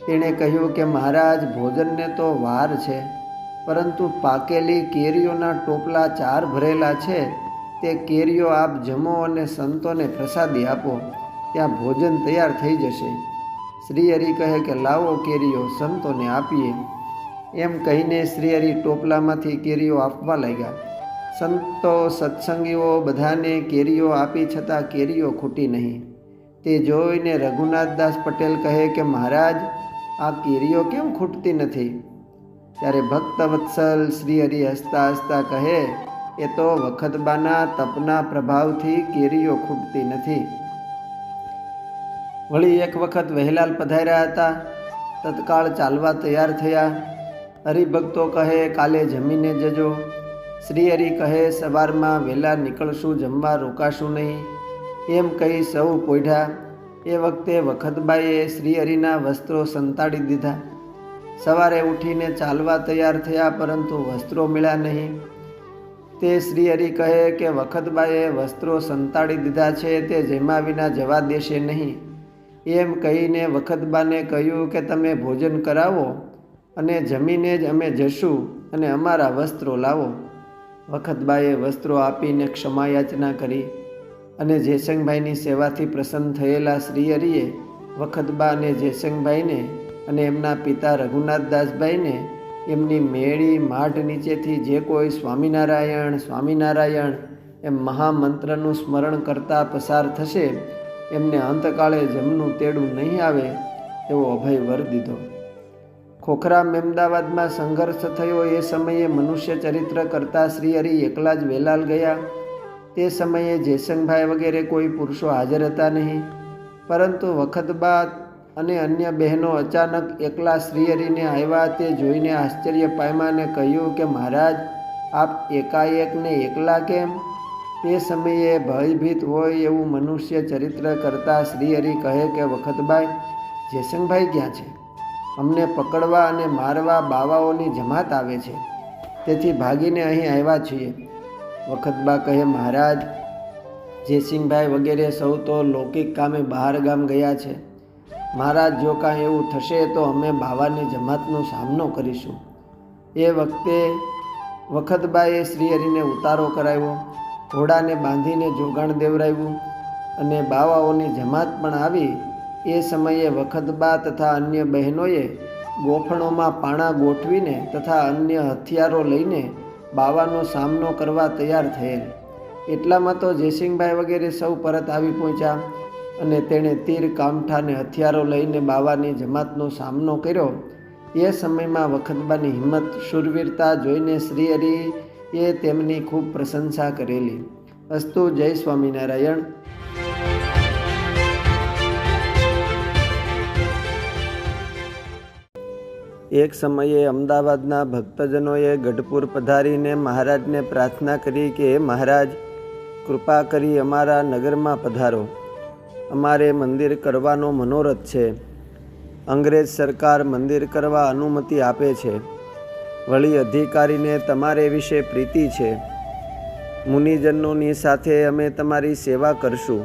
તેણે કહ્યું કે મહારાજ, ભોજનને તો વાર છે, પરંતુ પાકેલી કેરીઓના ટોપલા 4 ભરેલા છે. તે કેરીઓ આપ જમો અને સંતોને પ્રસાદી આપો, ત્યાં ભોજન તૈયાર થઈ જશે. શ્રીહરિ કહે કે લાવો કેરીઓ, સંતોને આપીએ. એમ કહીને શ્રીહરિ ટોપલામાંથી કેરીઓ આપવા લાગ્યા. સંતો સત્સંગીઓ બધાને કેરીઓ આપી છતાં કેરીઓ ખૂટી નહીં. તે જોઈને રઘુનાથદાસ પટેલ કહે કે મહારાજ, આ કેરીઓ કેમ ખૂટતી નથી? ત્યારે ભક્તવત્સલ શ્રી હરિ હસતા હસતા કહે, એ તો વખતબાના તપના પ્રભાવથી કેરીઓ ખૂટતી નથી. વળી એક વખત વહેલાલ પધાર્યા હતા. તત્કાળ ચાલવા તૈયાર થયા. હરિભક્તો કહે, કાલે જમીને જજો. શ્રી હરિ કહે, સવારમાં વહેલા નીકળશું, જમવા રોકાશું નહીં. એમ કહી સૌ પોઢ્યા. એ વખતે વખતબાઈએ શ્રી હરિના વસ્ત્રો સંતાડી દીધા. સવારે ઉઠીને ચાલવા તૈયાર થયા, પરંતુ વસ્ત્રો મળ્યા નહીં. તે શ્રી હરિ કહે કે વખતબાઈએ વસ્ત્રો સંતાડી દીધા છે, તે જેમાં વિના જવા દેશે નહીં. એમ કહીને વખતબાને કહ્યું કે તમે ભોજન કરાવો અને જમીને જ અમે જશું અને અમારા વસ્ત્રો લાવો. વખતબાએ વસ્ત્રો આપીને ક્ષમાયાચના કરી અને જયસંગભાઈની સેવાથી પ્રસન્ન થયેલા શ્રી હરિએ વખતબા અને જયસંગભાઈને અને એમના પિતા રઘુનાથદાસભાઈને એમની મેળી માઢ નીચેથી જે કોઈ સ્વામિનારાયણ સ્વામિનારાયણ એમ મહામંત્રનું સ્મરણ કરતા પસાર થશે, એમને અંતકાળે જમનું તેડું નહીં આવે એવો અભય વર દીધો. ખોખરા મેમદાવાદમાં સંઘર્ષ થયો એ સમયે મનુષ્ય ચરિત્ર કરતા શ્રી હરિ એકલા જ વેલાલ ગયા. તે સમયે જયસંગભાઈ વગેરે કોઈ પુરુષો હાજર હતા નહીં, પરંતુ વખતબા અને અન્ય બહેનો અચાનક એકલા શ્રીહરિને આવ્યા. તે જોઈને આશ્ચર્ય પામ્યા અને કહ્યું કે મહારાજ, આપ એકાએક ને એકલા કેમ? તે સમયે ભયભીત હોય એવું મનુષ્ય ચરિત્ર કરતા શ્રીહરિ કહે કે વખતભાઈ, જયસંગભાઈ ક્યાં છે? અમને પકડવા અને મારવા બાવાઓની જમાત આવે છે, તેથી ભાગીને અહીં આવ્યા છીએ. વખતબા કહે, મહારાજ, જયસિંહભાઈ વગેરે સૌ તો લૌકિક કામે બહાર ગામ ગયા છે. મહારાજ, જો કાંઈ એવું થશે તો અમે બાવાની જમાતનો સામનો કરીશું. એ વખતે વખતબાએ શ્રીહરિને ઉતારો કરાવ્યો, ઘોડાને બાંધીને જોગાણ દેવરાવ્યું અને બાવાઓની જમાત પણ આવી. એ સમયે વખતબા તથા અન્ય બહેનોએ ગોફણોમાં પાણા ગોઠવીને તથા અન્ય હથિયારો લઈને બાવાનો સામનો કરવા તૈયાર થયેલ. એટલામાં તો જયસિંહભાઈ વગેરે સૌ પરત આવી પહોંચ્યા અને તેણે તીર કામઠાને હથિયારો લઈને બાવાની જમાતનો સામનો કર્યો. એ સમયમાં વખતબાની હિંમત શૂરવીરતા જોઈને શ્રીહરિએ તેમની ખૂબ પ્રશંસા કરેલી. અસ્તુ. જય સ્વામિનારાયણ. એક સમયે અમદાવાદના ભક્તજનોએ ગઢપુર પધારીને મહારાજને પ્રાર્થના કરી કે હે મહારાજ, કૃપા કરી અમારા નગરમાં પધારો. અમારે મંદિર કરવાનો મનોરથ છે. અંગ્રેજ સરકાર મંદિર કરવા અનુમતિ આપે છે. વળી અધિકારીને તમારે વિશે પ્રીતિ છે. મુનિજનોની સાથે અમે તમારી સેવા કરશું.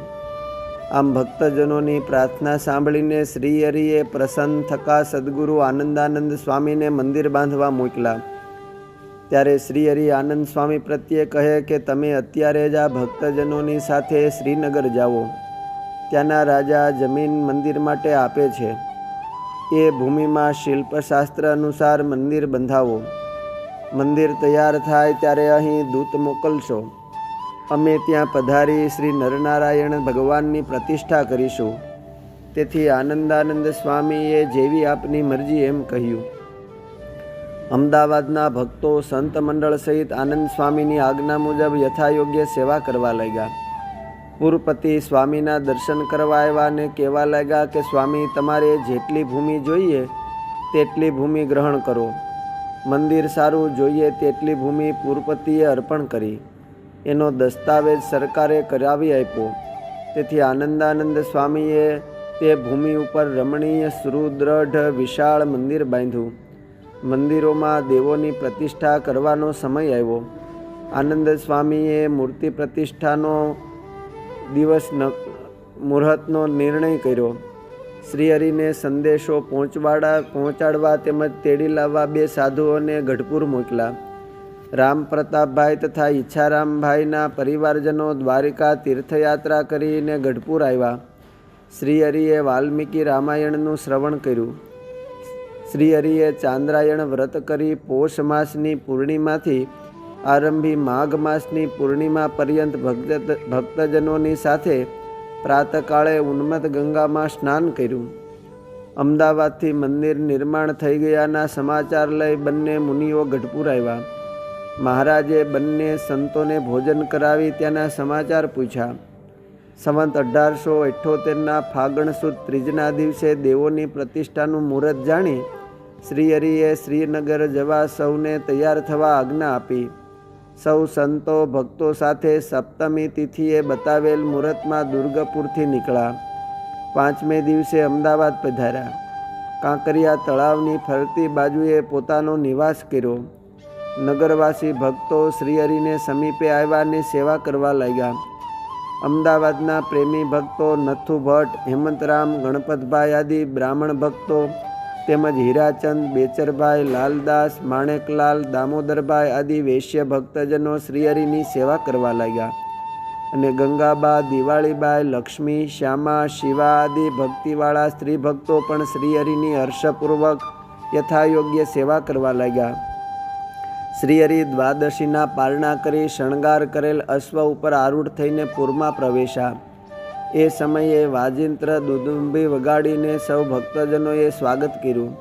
આમ ભક્તજનોની પ્રાર્થના સાંભળીને શ્રીહરિએ પ્રસન્ન થકા સદગુરુ આનંદાનંદ સ્વામીને મંદિર બાંધવા મોકલા. ત્યારે શ્રીહરિ આનંદ સ્વામી પ્રત્યે કહે કે તમે અત્યારે જ આ ભક્તજનોની સાથે શ્રીનગર જાઓ. ત્યાંના રાજા જમીન મંદિર માટે આપે છે. એ ભૂમિમાં શિલ્પશાસ્ત્ર અનુસાર મંદિર બંધાવો. મંદિર તૈયાર થાય ત્યારે અહીં દૂત મોકલશો. અમે ત્યાં પધારી શ્રી નરનારાયણ ભગવાનની પ્રતિષ્ઠા કરીશું. તેથી આનંદાનંદ સ્વામીએ જેવી આપની મરજી એમ કહ્યું. અમદાવાદના ભક્તો સંત મંડળ સહિત આનંદ સ્વામીની આજ્ઞા મુજબ યથાયોગ્ય સેવા કરવા લાગ્યા. પુરપતિ સ્વામીના દર્શન કરવા આવ્યા અને કહેવા લાગ્યા કે સ્વામી, તમારે જેટલી ભૂમિ જોઈએ તેટલી ભૂમિ ગ્રહણ કરો. મંદિર સારું જોઈએ તેટલી ભૂમિ પુરપતિએ અર્પણ કરી. એનો દસ્તાવેજ સરકારે કરાવી આપ્યો. તેથી આનંદાનંદ સ્વામીએ તે ભૂમિ ઉપર રમણીય સુદૃઢ વિશાળ મંદિર બાંધ્યું. મંદિરોમાં દેવોની પ્રતિષ્ઠા કરવાનો સમય આવ્યો. આનંદ સ્વામીએ મૂર્તિ પ્રતિષ્ઠાનો દિવસ મુહૂર્તનો નિર્ણય કર્યો. શ્રીહરિને સંદેશો પહોંચાડવા તેમજ તેડી લાવવા 2 સાધુઓને ગઢપુર મોકલા. રામ પ્રતાપભાઈ તથા ઈચ્છારામભાઈના પરિવારજનો દ્વારિકા તીર્થયાત્રા કરીને ગઢપુર આવ્યા. શ્રીહરિએ વાલ્મીકી રામાયણનું શ્રવણ કર્યું. શ્રીહરિએ ચાંદ્રાયણ વ્રત કરી પોષ માસની પૂર્ણિમાથી આરંભી માઘ માસની પૂર્ણિમા પર્યંત ભક્તજનોની સાથે પ્રાતકાળે ઉન્મત્ત ગંગામાં સ્નાન કર્યું. અમદાવાદથી મંદિર નિર્માણ થઈ ગયાના સમાચાર લઈ બંને મુનિઓ ગઢપુર આવ્યા. મહારાજે બંને સંતોને ભોજન કરાવી ત્યાંના સમાચાર પૂછ્યા. સંવત 1878ના ફાગણ સુદ ત્રીજના દિવસે દેવોની પ્રતિષ્ઠાનું મુહૂર્ત જાણી શ્રીહરિએ શ્રીનગર જવા સૌને તૈયાર થવા આજ્ઞા આપી. સૌ સંતો ભક્તો સાથે સપ્તમી તિથિએ બતાવેલ મુહૂર્તમાં દુર્ગપુરથી નીકળ્યા. 5મે દિવસે અમદાવાદ પધાર્યા. કાંકરિયા તળાવની ફરતી બાજુએ પોતાનો નિવાસ કર્યો. નગરવાસી ભક્તો શ્રીહરિને સમીપે આવ્યાને સેવા કરવા લાગ્યા. અમદાવાદના પ્રેમી ભક્તો નથુ ભટ્ટ, હેમંતરામ, ગણપતભાઈ આદિ બ્રાહ્મણ ભક્તો તેમજ હીરાચંદ, બેચરભાઈ, લાલદાસ, માણેકલાલ, દામોદરભાઈ આદિ વૈશ્ય ભક્તજનો શ્રીહરિની સેવા કરવા લાગ્યા. અને ગંગાબા, દિવાળીબાઈ, લક્ષ્મી, શ્યામા, શિવા આદિ ભક્તિવાળા સ્ત્રી ભક્તો પણ શ્રીહરિની હર્ષપૂર્વક યથાયોગ્ય સેવા કરવા લાગ્યા. શ્રીહરિ દ્વાદશીના પારણા કરી શણગાર કરેલ અશ્વ ઉપર આરૂઢ થઈને પૂરમાં પ્રવેશ્યા. એ સમયે વાજિંત્ર દુદુંબી વગાડીને સૌ ભક્તજનોએ સ્વાગત કર્યું.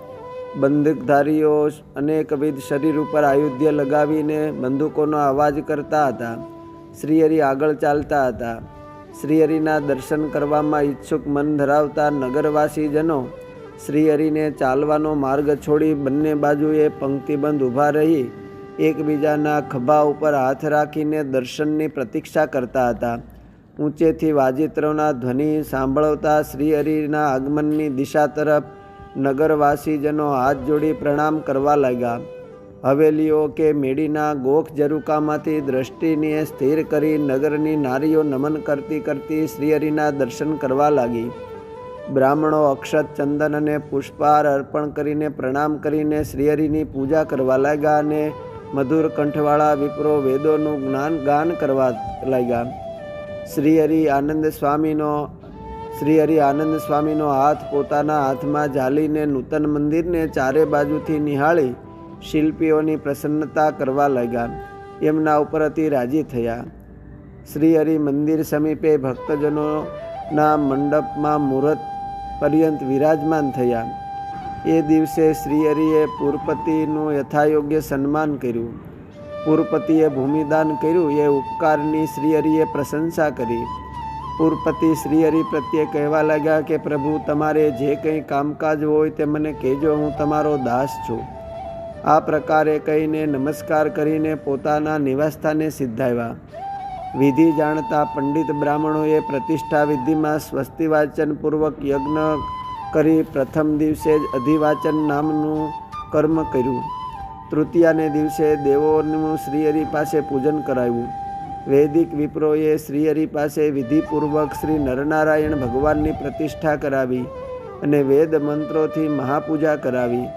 બંદૂકધારીઓ અનેકવિધ શરીર ઉપર આયુધ્ય લગાવીને બંદૂકોનો અવાજ કરતા હતા. શ્રીહરિ આગળ ચાલતા હતા. શ્રીહરિના દર્શન કરવામાં ઈચ્છુક મન ધરાવતા નગરવાસીજનો શ્રીહરિને ચાલવાનો માર્ગ છોડી બંને બાજુએ પંક્તિબંધ ઊભા રહી એકબીજાના ખભા ઉપર હાથ રાખીને દર્શનની પ્રતીક્ષા કરતા હતા. ઊંચેથી વાજિત્રોના ધ્વનિ સાંભળવતા શ્રીહરિના આગમનની દિશા તરફ નગરવાસીજનો હાથ જોડી પ્રણામ કરવા લાગ્યા. હવેલીઓ કે મેડીના ગોખ ઝરૂકામાંથી દ્રષ્ટિને સ્થિર કરી નગરની નારીઓ નમન કરતી કરતી શ્રીહરિના દર્શન કરવા લાગી. બ્રાહ્મણો અક્ષત, ચંદન અને પુષ્પહાર અર્પણ કરીને પ્રણામ કરીને શ્રીહરિની પૂજા કરવા લાગ્યા અને મધુર કંઠવાળા વિપ્રો વેદોનું ગાન કરવા લાગ્યા. શ્રીહરિ આનંદ સ્વામીનો હાથ પોતાના હાથમાં ઝાલીને નૂતન મંદિરને ચારે બાજુથી નિહાળી શિલ્પીઓની પ્રસન્નતા કરવા લાગ્યા. એમના ઉપર અતિ રાજી થયા. શ્રીહરિ મંદિર સમીપે ભક્તજનોના મંડપમાં મુહૂર્ત પર્યંત વિરાજમાન થયા. એ દિવસે શ્રીહરિએ પુરપતિનું યથાયોગ્ય સન્માન કર્યું. પુરપતિએ ભૂમિદાન કર્યું એ ઉપકારની શ્રીહરિએ પ્રશંસા કરી. પુરપતિ શ્રીહરિ પ્રત્યે કહેવા લાગ્યા કે પ્રભુ, તમારે જે કંઈ કામકાજ હોય તે મને કહેજો, હું તમારો દાસ છું. આ પ્રકારે કહીને નમસ્કાર કરીને પોતાના નિવાસસ્થાને સિદ્ધાવ્યા. વિધિ જાણતા પંડિત બ્રાહ્મણોએ પ્રતિષ્ઠા વિધિમાં સ્વસ્તિવાચન પૂર્વક યજ્ઞ કરી પ્રથમ દિવસે જ અધિવાચન નામનું કર્મ કર્યું. તૃતીયાને દિવસે દેવોનું શ્રીહરિ પાસે પૂજન કરાવ્યું. વૈદિક વિપ્રોએ શ્રીહરિ પાસે વિધિપૂર્વક શ્રી નરનારાયણ ભગવાનની પ્રતિષ્ઠા કરાવી અને વેદ મંત્રોથી મહાપૂજા કરાવી.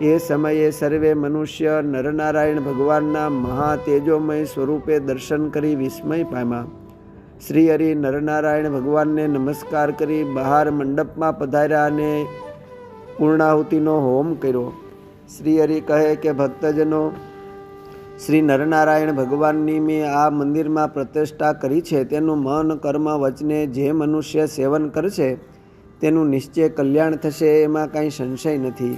એ સમયે સર્વે મનુષ્ય નરનારાયણ ભગવાનના મહાતેજોમય સ્વરૂપે દર્શન કરી વિસ્મય પામ્યા. શ્રીહરિ નરનારાયણ ભગવાનને નમસ્કાર કરી બહાર મંડપમાં પધાર્યા અને પૂર્ણાહુતિનો હોમ કર્યો. શ્રીહરિ કહે કે ભક્તજનો, શ્રી નરનારાયણ ભગવાનની મેં આ મંદિરમાં પ્રતિષ્ઠા કરી છે. તેનું મન, કર્મ, વચને જે મનુષ્ય સેવન કરશે તેનું નિશ્ચય કલ્યાણ થશે, એમાં કાંઈ સંશય નથી.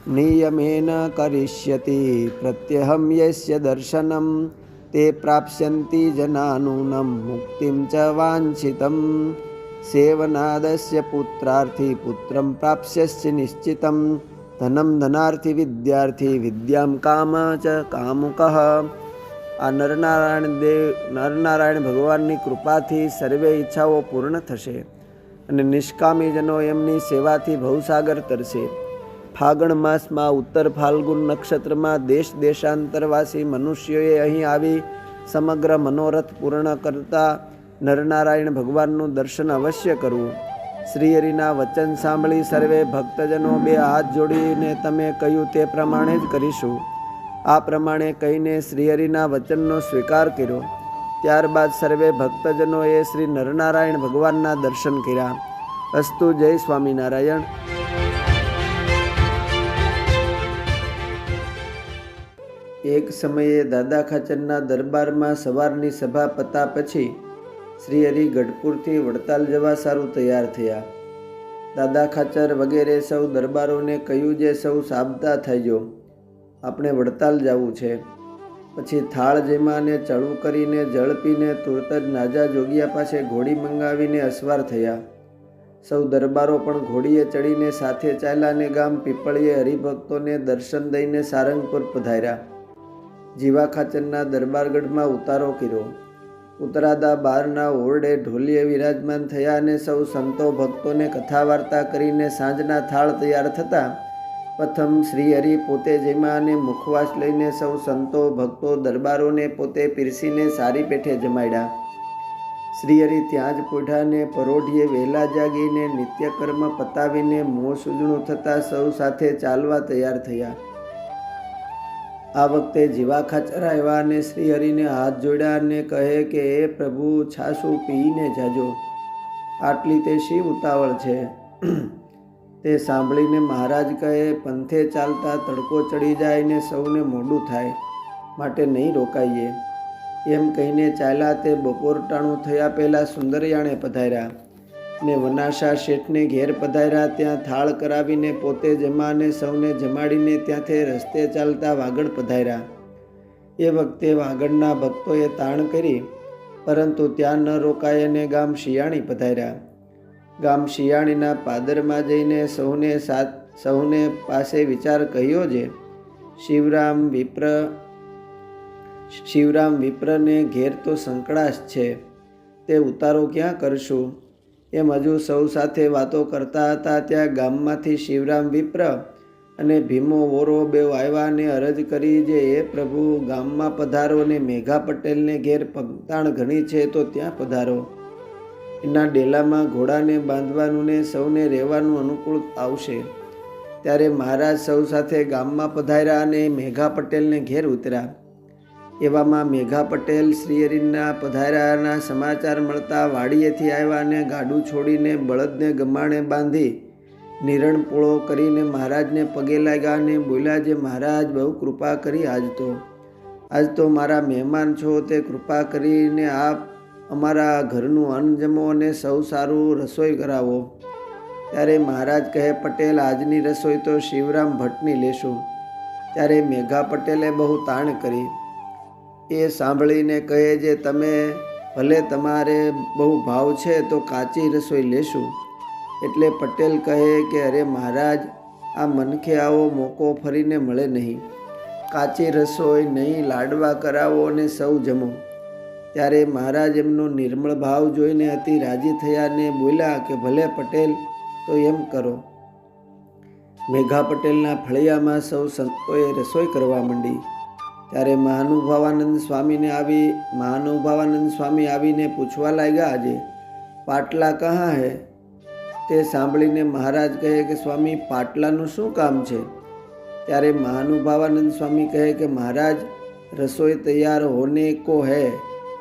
નિયમેન કરિષ્યતિ પ્રત્યહમ યસ્ય દર્શનમ તે પ્રાપ્સ્યંતિ જનાનૂનમ મુક્તિમ ચ વાંછિતમ સેવનાદસ્ય પુત્રાર્થી પુત્રમ પ્રાપ્સ્યસ્ય નિશ્ચિતમ ધનમ ધનાર્થી વિદ્યાર્થી વિદ્યામ કામ ચ કામુકઃ. આ નરનારાયણ ભગવાનની કૃપાથી સર્વે ઈચ્છાઓ પૂર્ણ થશે અને નિષ્કામીજનો એમની સેવાથી ભવસાગર તરશે. ફાગણ માસમાં ઉત્તર ફાલ્ગુન નક્ષત્રમાં દેશ દેશાંતરવાસી મનુષ્યોએ અહીં આવી સમગ્ર મનોરથ પૂર્ણ કરતા નરનારાયણ ભગવાનનું દર્શન અવશ્ય કરવું. શ્રીહરિના વચન સાંભળી સર્વે ભક્તજનો બે હાથ જોડીને તમે કહ્યું તે પ્રમાણે જ કરીશું. આ પ્રમાણે કહીને શ્રીહરિના વચનનો સ્વીકાર કર્યો. ત્યારબાદ સર્વે ભક્તજનોએ શ્રી નરનારાયણ ભગવાનના દર્શન કર્યા. અસ્તુ. જય સ્વામિનારાયણ. એક સમયે દાદા ખાચરના દરબારમાં સવારની સભા પતા પછી શ્રીહરિ ગઢપુરથી વડતાલ જવા સારું તૈયાર થયા. દાદા ખાચર વગેરે સૌ દરબારોને કહ્યું, જે સૌ સાબતા થઈજો, આપણે વડતાલ જવું છે. પછી થાળ જેમાને ચડવું કરીને જળ પીને તુરત જ નાજા જોગિયા પાસે ઘોડી મંગાવીને અસવાર થયા. સૌ દરબારો પણ ઘોડીએ ચડીને સાથે ચાલ્યા ને ગામ પીપળીએ હરિભક્તોને દર્શન દઈને સારંગપુર પધાર્યા. જીવા ખાચરના દરબારગઢમાં ઉતારો કર્યો. ઉતરાદા બારના ઓરડે ઢોલીએ વિરાજમાન થયા અને સૌ સંતો ભક્તોને કથા વાર્તા કરીને સાંજના થાળ તૈયાર થતા પ્રથમ શ્રીહરિ પોતે જેમાં અને મુખવાસ લઈને સૌ સંતો ભક્તો દરબારોને પોતે પીરસીને સારી પેઠે જમાડ્યા. શ્રીહરિ ત્યાં જ પોઢાને પરોઢીએ વહેલા જાગીને નિત્યકર્મ પતાવીને મોં સૂજણું થતાં સૌ સાથે ચાલવા તૈયાર થયા. આ વખતે જીવા ખાચર આવ્યા અને શ્રીહરિને હાથ જોડ્યા અને કહે કે એ પ્રભુ, છાશું પીને જાજો, આટલી તે શી ઉતાવળ છે? તે સાંભળીને મહારાજ કહે, પંથે ચાલતા તડકો ચડી જાય ને સૌને મોડું થાય, માટે નહીં રોકાઈએ. એમ કહીને ચાલ્યા. તે બપોર ટાણું થયા પહેલાં સુંદરયાણે પધાર્યા ને વનાશા શેઠને ઘેર પધાર્યા. ત્યાં થાળ કરાવીને પોતે જમાને સૌને જમાડીને ત્યાંથી રસ્તે ચાલતા વાગડ પધાર્યા. એ વખતે વાગડના ભક્તોએ તાણ કરી, પરંતુ ત્યાં ન રોકાય અને ગામ શિયાળી પધાર્યા. ગામ શિયાળીના પાદરમાં જઈને સૌને પાસે વિચાર કહ્યો છે. શિવરામ વિપ્રને ઘેર તો સંકળાશ છે, તે ઉતારો ક્યાં કરશું? એમ હજુ સૌ સાથે વાતો કરતા હતા ત્યાં ગામમાંથી શિવરામ વિપ્ર અને ભીમો વોરો બેવ આવ્યા અને અરજ કરી, જે એ પ્રભુ, ગામમાં પધારો ને મેઘા પટેલને ઘેર પગતાણ ઘણી છે તો ત્યાં પધારો. એના ડેલામાં ઘોડાને બાંધવાનું ને સૌને રહેવાનું અનુકૂળ આવશે. ત્યારે મહારાજ સૌ સાથે ગામમાં પધાર્યા અને મેઘા પટેલને ઘેર ઉતર્યા. એવામાં મેઘા પટેલ શ્રીહરિના પધાર્યાના સમાચાર મળતા વાડીએથી આવ્યા અને ગાડું છોડીને બળદને ગમાણે બાંધી નિરણપોળો કરીને મહારાજને પગે લાગ્યા અને બોલ્યા, જે મહારાજ, બહુ કૃપા કરી. આજ તો મારા મહેમાન છો, તે કૃપા કરીને આપ અમારા ઘરનું અન્ન જમો અને સૌ સારું રસોઈ કરાવો. ત્યારે મહારાજ કહે, પટેલ, આજની રસોઈ તો શિવરામ ભટ્ટની લેશું. ત્યારે મેઘા પટેલે બહુ તાણ કરી. એ સાંભળીને કહે, જે તમે ભલે તમારે બહુ ભાવ છે તો કાચી રસોઈ લેશું. એટલે પટેલ કહે કે, અરે મહારાજ, આ મનખે આવો મોકો ફરીને મળે નહીં. કાચી રસોઈ નહીં, લાડવા કરાવો અને સૌ જમો. ત્યારે મહારાજ એમનો નિર્મળ ભાવ જોઈને અતિ રાજી થયા ને બોલ્યા કે, ભલે પટેલ, તો એમ કરો. મેઘા પટેલના ફળિયામાં સૌ સંતોએ રસોઈ કરવા માંડી. ત્યારે મહાનુભાવાનંદ સ્વામી આવીને પૂછવા લાગ્યા, આજે પાટલા કહાં હે? તે સાંભળીને મહારાજ કહે કે, સ્વામી, પાટલાનું શું કામ છે? ત્યારે મહાનુભાવાનંદ સ્વામી કહે કે, महाराज रसोई तैयार होने को है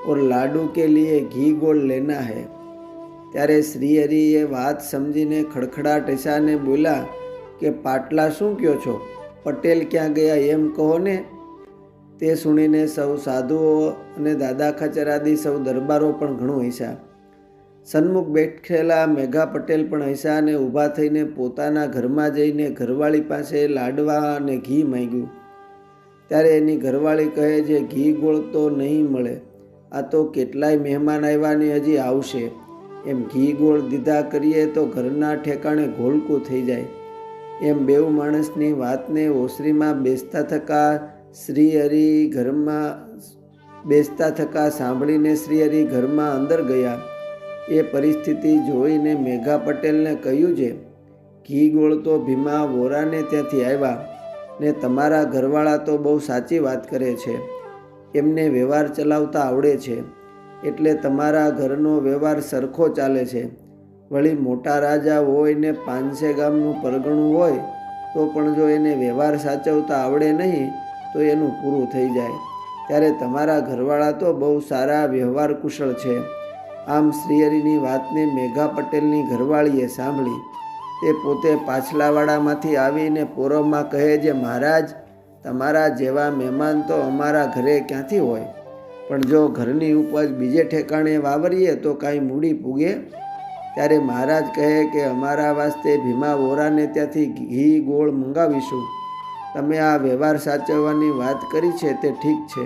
और लाडू के लिए घी गोल लेना है। ત્યારે શ્રીહરિએ વાત સમજીને ખડખડાટ હસાને બોલ્યા કે પાટલા શું કહો છો? પટેલ ક્યાં ગયા એમ કહો ને. તે સુણીને સૌ સાધુઓ અને દાદા ખાચર આદિ સૌ દરબારો પણ ઘણું હસ્યા. સન્મુખ બેઠેલા મેઘા પટેલ પણ હસ્યા અને ઊભા થઈને પોતાના ઘરમાં જઈને ઘરવાળી પાસે લાડવા અને ઘી માંગ્યું. ત્યારે એની ઘરવાળી કહે છે, ઘી ગોળ તો નહીં મળે, આ તો કેટલાય મહેમાન આવ્યા ને હજી આવશે. એમ ઘી ગોળ દીધા કરીએ તો ઘરના ઠેકાણે ઘોળકું થઈ જાય. એમ બેઉ માણસની વાતને ઓસરીમાં બેસતા થકા સાંભળીને શ્રીહરિ ઘરમાં અંદર ગયા. એ પરિસ્થિતિ જોઈને મેઘા પટેલને કહ્યું છે, ઘી ગોળ તો ભીમા વોરાને ત્યાંથી આવ્યા ને તમારા ઘરવાળા તો બહુ સાચી વાત કરે છે, એમને વ્યવહાર ચલાવતા આવડે છે, એટલે તમારા ઘરનો વ્યવહાર સરખો ચાલે છે. વળી મોટા રાજા હોય ને 500 ગામનું પરગણું હોય તો પણ જો એને વ્યવહાર સાચવતા આવડે નહીં તો એનું પૂરું થઈ જાય. ત્યારે તમારા ઘરવાળા તો બહુ સારા વ્યવહાર કુશળ છે. આમ શ્રીહરિની વાતને મેઘા પટેલની ઘરવાળીએ સાંભળી. તે પોતે પાછલાવાડામાંથી આવીને પોરવમાં કહે છે, મહારાજ, તમારા જેવા મહેમાન તો અમારા ઘરે ક્યાંથી હોય, પણ જો ઘરની ઉપજ બીજે ઠેકાણે વાવરીએ તો કાંઈ મૂડી પૂગે. ત્યારે મહારાજ કહે કે અમારા વાસ્તે ભીમા વોરાને ત્યાંથી ઘી ગોળ મંગાવીશું. તમે આ વ્યવહાર સાચવવાની વાત કરી છે તે ઠીક છે.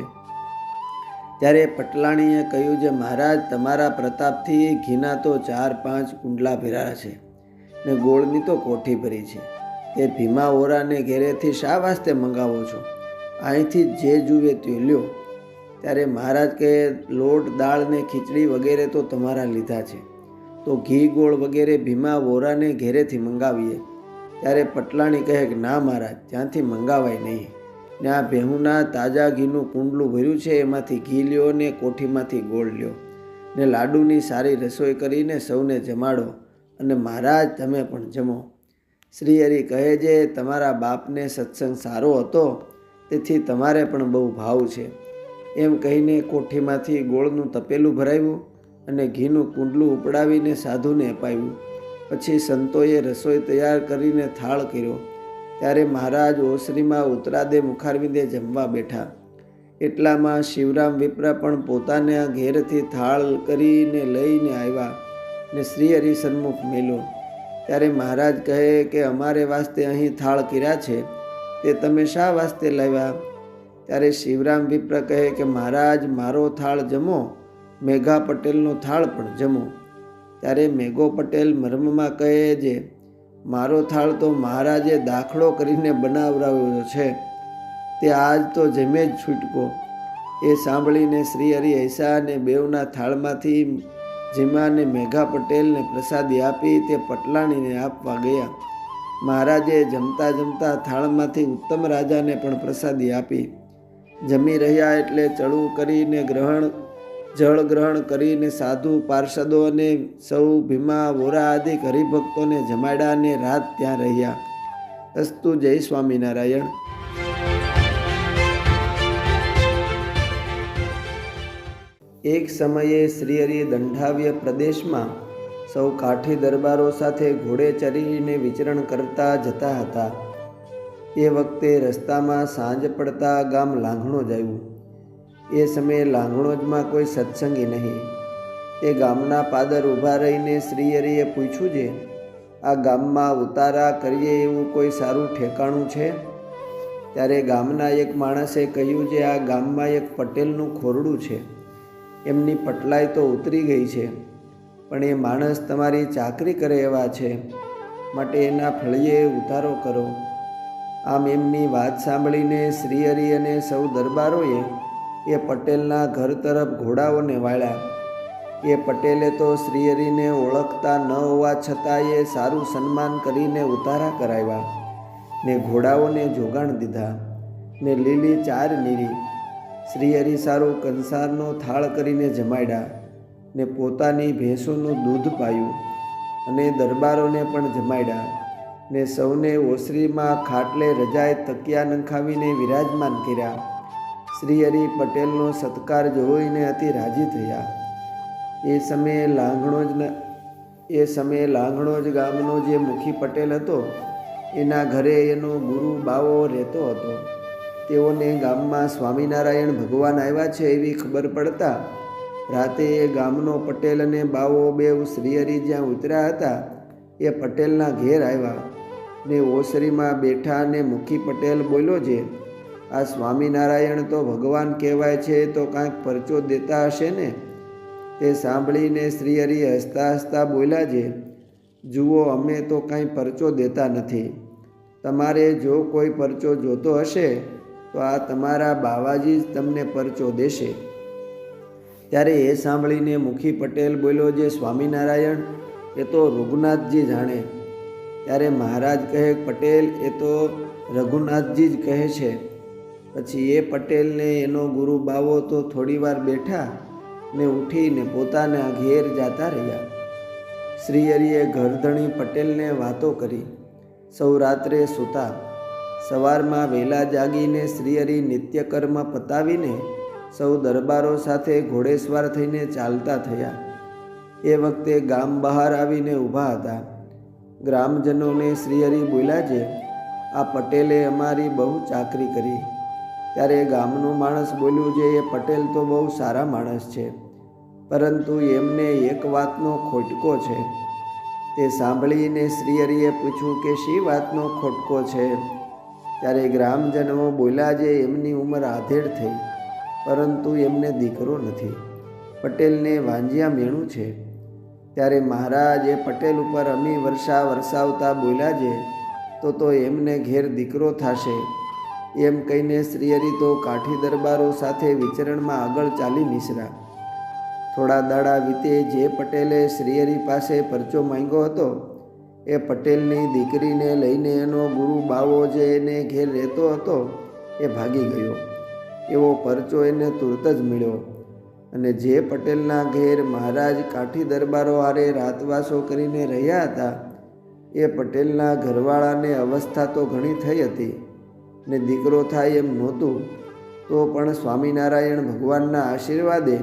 ત્યારે પટલાણીએ કહ્યું, જે મહારાજ, તમારા પ્રતાપથી ઘીના તો 4-5 કુંડલા ભર્યા છે ને ગોળની તો કોઠી ભરી છે. તે ભીમા વોરાને ઘેરેથી શા વાસ્તે મંગાવો છો? અહીંથી જે જુએ તે લ્યો. ત્યારે મહારાજ કહે, લોટ, દાળ ને ખીચડી વગેરે તો તમારા લીધા છે, તો ઘી ગોળ વગેરે ભીમા વોરાને ઘેરેથી મંગાવીએ. ત્યારે પટલાણી કહે કે ના મહારાજ, ત્યાંથી મંગાવાય નહીં. ને આ ભેહુના તાજા ઘીનું કુંડલું ભર્યું છે, એમાંથી ઘી લ્યો ને કોઠીમાંથી ગોળ લ્યો ને લાડુની સારી રસોઈ કરીને સૌને જમાડો, અને મહારાજ તમે પણ જમો. શ્રીહરિ કહે છે, તમારા બાપને સત્સંગ સારો હતો તેથી તમારે પણ બહુ ભાવ છે. એમ કહીને કોઠીમાંથી ગોળનું તપેલું ભરાવ્યું અને ઘીનું કુંડલું ઉપડાવીને સાધુને અપાવ્યું. પછી સંતોએ રસોઈ તૈયાર કરીને થાળ કર્યો. ત્યારે મહારાજ ઓસરીમાં ઉતરાદે મુખારવિંદે જમવા બેઠા. એટલામાં શિવરામ વિપ્ર પણ પોતાના ઘેરથી થાળ કરીને લઈને આવ્યા ને શ્રીહરિ સન્મુખ મેલ્યો. ત્યારે મહારાજ કહે કે અમારે વાસ્તે અહીં થાળ કર્યા છે, તે તમે શા વાસ્તે લાવ્યા? ત્યારે શિવરામ વિપ્ર કહે કે મહારાજ, મારો થાળ જમો, મેઘા પટેલનો થાળ પણ જમો. ત્યારે મેઘો પટેલ મર્મમાં કહે છે, મારો થાળ તો મહારાજે દાખલો કરીને બનાવરાવ્યો છે, તે આજ તો જમે જ છૂટકો. એ સાંભળીને શ્રીહરિ હૈસા અને બેવના થાળમાંથી જીમાને મેઘા પટેલને પ્રસાદી આપી તે પટલાણીને આપવા ગયા. મહારાજે જમતા જમતા થાળમાંથી ઉત્તમ રાજાને પણ પ્રસાદી આપી. જમી રહ્યા એટલે ચડું કરીને જળ ગ્રહણ કરીને સાધુ પાર્ષદો અને સૌ ભીમા વોરા આદિ હરિભક્તોને જમાડ્યા અને રાત ત્યાં રહ્યા. અસ્તુ. જય સ્વામિનારાયણ. એક સમયે શ્રીહરિ દંડાવ્ય પ્રદેશમાં સૌ કાઠી દરબારો સાથે ઘોડે ચરીને વિચરણ કરતા જતા હતા. એ વખતે રસ્તામાં સાંજ પડતા ગામ લાંઘણોજ આવ્યું. એ સમયે લાંઘણોજમાં કોઈ સત્સંગી નહીં. તે ગામના પાદર ઊભા રહીને શ્રીહરિએ પૂછ્યું છે, આ ગામમાં ઉતારા કરીએ એવું કોઈ સારું ઠેકાણું છે? ત્યારે ગામના એક માણસે કહ્યું છે, આ ગામમાં એક પટેલનું ખોરડું છે, એમની પટલાઈ તો ઉતરી ગઈ છે, પણ એ માણસ તમારી ચાકરી કરે એવા છે, માટે એના ફળિયે ઉતારો કરો. આમ એમની વાત સાંભળીને શ્રીહરિ અને સૌ દરબારોએ એ પટેલના ઘર તરફ ઘોડાઓને વાળ્યા. એ પટેલે તો શ્રીહરિને ઓળખતા ન હોવા છતાં એ સારું સન્માન કરીને ઉતારા કરાવ્યા ને ઘોડાઓને જોગાણ દીધા ને લીલી ચાર નીરી. શ્રીહરિ સારું કંસારનો થાળ કરીને જમાડ્યા ને પોતાની ભેંસોનું દૂધ પાયું અને દરબારોને પણ જમાડ્યા ને સૌને ઓસરીમાં ખાટલે રજાએ તકિયા નંખાવીને વિરાજમાન કર્યા. શ્રીહરિ પટેલનો સત્કાર જોઈને અતિ રાજી થયા. એ સમયે લાંઘણોજ ગામનો જે મુખી પટેલ હતો, એના ઘરે એનો ગુરુ બાવો રહેતો હતો. તેઓને ગામમાં સ્વામિનારાયણ ભગવાન આવ્યા છે એવી ખબર પડતા રાતે એ ગામનો પટેલ અને બાવો બેઉ શ્રીહરિ જ્યાં ઉતર્યા હતા એ પટેલના ઘેર આવ્યા ને ઓસરીમાં બેઠા અને મુખી પટેલ બોલ્યો છે, આ સ્વામિનારાયણ તો ભગવાન કહેવાય છે, તો કાંઈક પરચો દેતા હશે ને? તે સાંભળીને શ્રીહરિ હસતા હસતા બોલ્યા છે, જુઓ, અમે તો કાંઈ પરચો દેતા નથી. તમારે જો કોઈ પરચો જોતો હશે તો આ તમારા બાવાજી જ તમને પરચો દેશે. ત્યારે એ સાંભળીને મુખી પટેલ બોલ્યો છે, સ્વામિનારાયણ એ તો રઘુનાથજી જાણે. ત્યારે મહારાજ કહે, પટેલ એ તો રઘુનાથજી જ કહે છે. પછી એ પટેલને એનો ગુરુ બાવો તો થોડી વાર બેઠા ને ઉઠીને પોતાના ઘેર જતા રહ્યા. શ્રીહરિએ ઘરધણી પટેલને વાતો કરી. સૌ રાત્રે સૂતા. સવારમાં વહેલા જાગીને શ્રીહરિ નિત્યકર્મ પતાવીને સૌ દરબારો સાથે ઘોડેસવાર થઈને ચાલતા થયા. એ વખતે ગામ બહાર આવીને ઊભા હતા. ગ્રામજનોને શ્રીહરિ બોલ્યા છે, આ પટેલે અમારી બહુ ચાકરી કરી. ત્યારે ગામનું માણસ બોલ્યું છે, એ પટેલ તો બહુ સારા માણસ છે, પરંતુ એમને એક વાતનો ખોટકો છે. તે સાંભળીને શ્રીહરિએ પૂછ્યું કે શી વાતનો ખોટકો છે? ત્યારે ગ્રામજનો બોલ્યા જે એમની ઉંમર આધેડ થઈ, પરંતુ એમને દીકરો નથી. પટેલને વાંજિયા મેણું છે. ત્યારે મહારાજ એ પટેલ ઉપર અમી વર્ષા વરસાવતા બોલ્યા જે તો એમને ઘેર દીકરો થશે. એમ કહીને શ્રીહરિ તો કાઠી દરબારો સાથે વિચરણમાં આગળ ચાલી નીસરા. થોડા દાડા વીતે જે પટેલે શ્રીહરિ પાસે પરચો માંગ્યો હતો એ પટેલની દીકરીને લઈને એનો ગુરુ બાવો જે એને ઘેર રહેતો હતો એ ભાગી ગયો. એવો પરચો એને તુરત જ મળ્યો. અને જે પટેલના ઘેર મહારાજ કાઠી દરબારો હારે રાતવાસો કરીને રહ્યા હતા એ પટેલના ઘરવાળાને અવસ્થા તો ઘણી થઈ હતી ને દીકરો થાય એમ નહોતું, તો પણ સ્વામિનારાયણ ભગવાનના આશીર્વાદે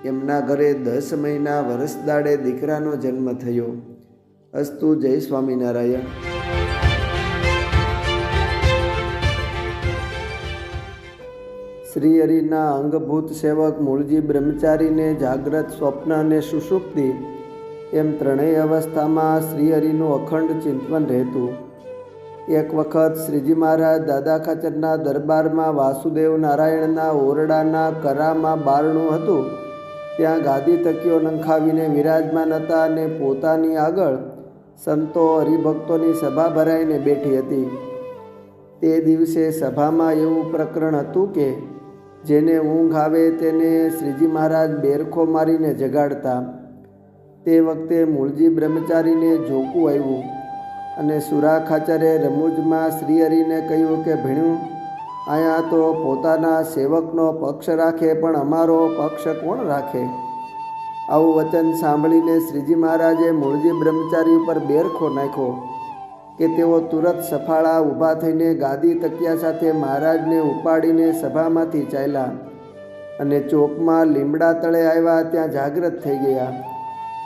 એમના ઘરે 10 મહિના વરસ દાડે દીકરાનો જન્મ થયો. અસ્તુ. જય સ્વામિનારાયણ. શ્રીહરિના અંગભૂત સેવક મૂળજી બ્રહ્મચારીને જાગ્રત, સ્વપ્ન અને સુષુપ્તિ એમ ત્રણેય અવસ્થામાં શ્રીહરિનું અખંડ ચિંતન રહેતું. એક વખત શ્રીજી મહારાજ દાદા ખાચરના દરબારમાં વાસુદેવ નારાયણના ઓરડાના કરામાં બારણું હતું ત્યાં ગાદી તકીઓ નંખાવીને વિરાજમાન હતા અને પોતાની આગળ સંતો હરિભક્તોની સભા ભરાઈને બેઠી હતી. તે દિવસે સભામાં એવું પ્રકરણ હતું કે જેને ઊંઘ આવે તેને શ્રીજી મહારાજ બેરખો મારીને જગાડતા. તે વખતે મૂળજી બ્રહ્મચારીને ઝોકું આવ્યું અને સુરા ખાચરે રમૂજમાં શ્રીહરિને કહ્યું કે ભીણું, અહીંયા તો પોતાના સેવકનો પક્ષ રાખે પણ અમારો પક્ષ કોણ રાખે? આવું વચન સાંભળીને શ્રીજી મહારાજે મૂળજી બ્રહ્મચારી ઉપર બેરખો નાખ્યો કે તેઓ તુરત સફાળા ઊભા થઈને ગાદી તકિયા સાથે મહારાજને ઉપાડીને સભામાંથી ચાલ્યા અને ચોકમાં લીમડા તળે આવ્યા ત્યાં જાગ્રત થઈ ગયા.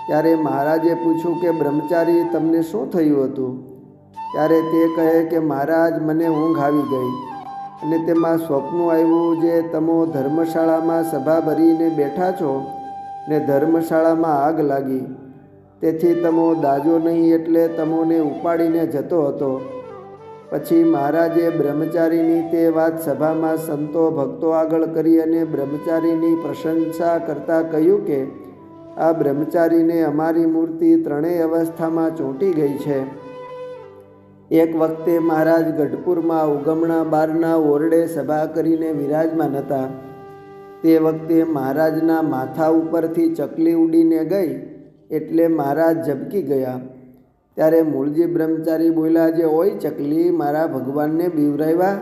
ત્યારે મહારાજે પૂછ્યું કે બ્રહ્મચારી, તમને શું થયું હતું? ત્યારે તે કહે કે મહારાજ, મને ઊંઘ આવી ગઈ અને તેમાં સ્વપ્ન આવ્યું જે તમો ધર્મશાળામાં સભા ભરીને બેઠા છો ને ધર્મશાળામાં આગ લાગી, તેથી તમો દાજો નહીં એટલે તમોને ઉપાડીને જતો હતો. પછી મહારાજે બ્રહ્મચારીની તે વાત સભામાં સંતો ભક્તો આગળ કરી અને બ્રહ્મચારીની પ્રશંસા કરતાં કહ્યું કે આ બ્રહ્મચારીને અમારી મૂર્તિ ત્રણેય અવસ્થામાં ચોંટી ગઈ છે. એક વખતે મહારાજ ગઢપુરમાં ઉગમણા બારના ઓરડે સભા કરીને વિરાજમાન હતા. તે વખતે મહારાજના માથા ઉપરથી ચકલી ઉડીને ગઈ એટલે મહારાજ ઝબકી ગયા. ત્યારે મૂળજી બ્રહ્મચારી બોલ્યા જે ઓય ચકલી, મારા ભગવાનને બીવરાવ્યા.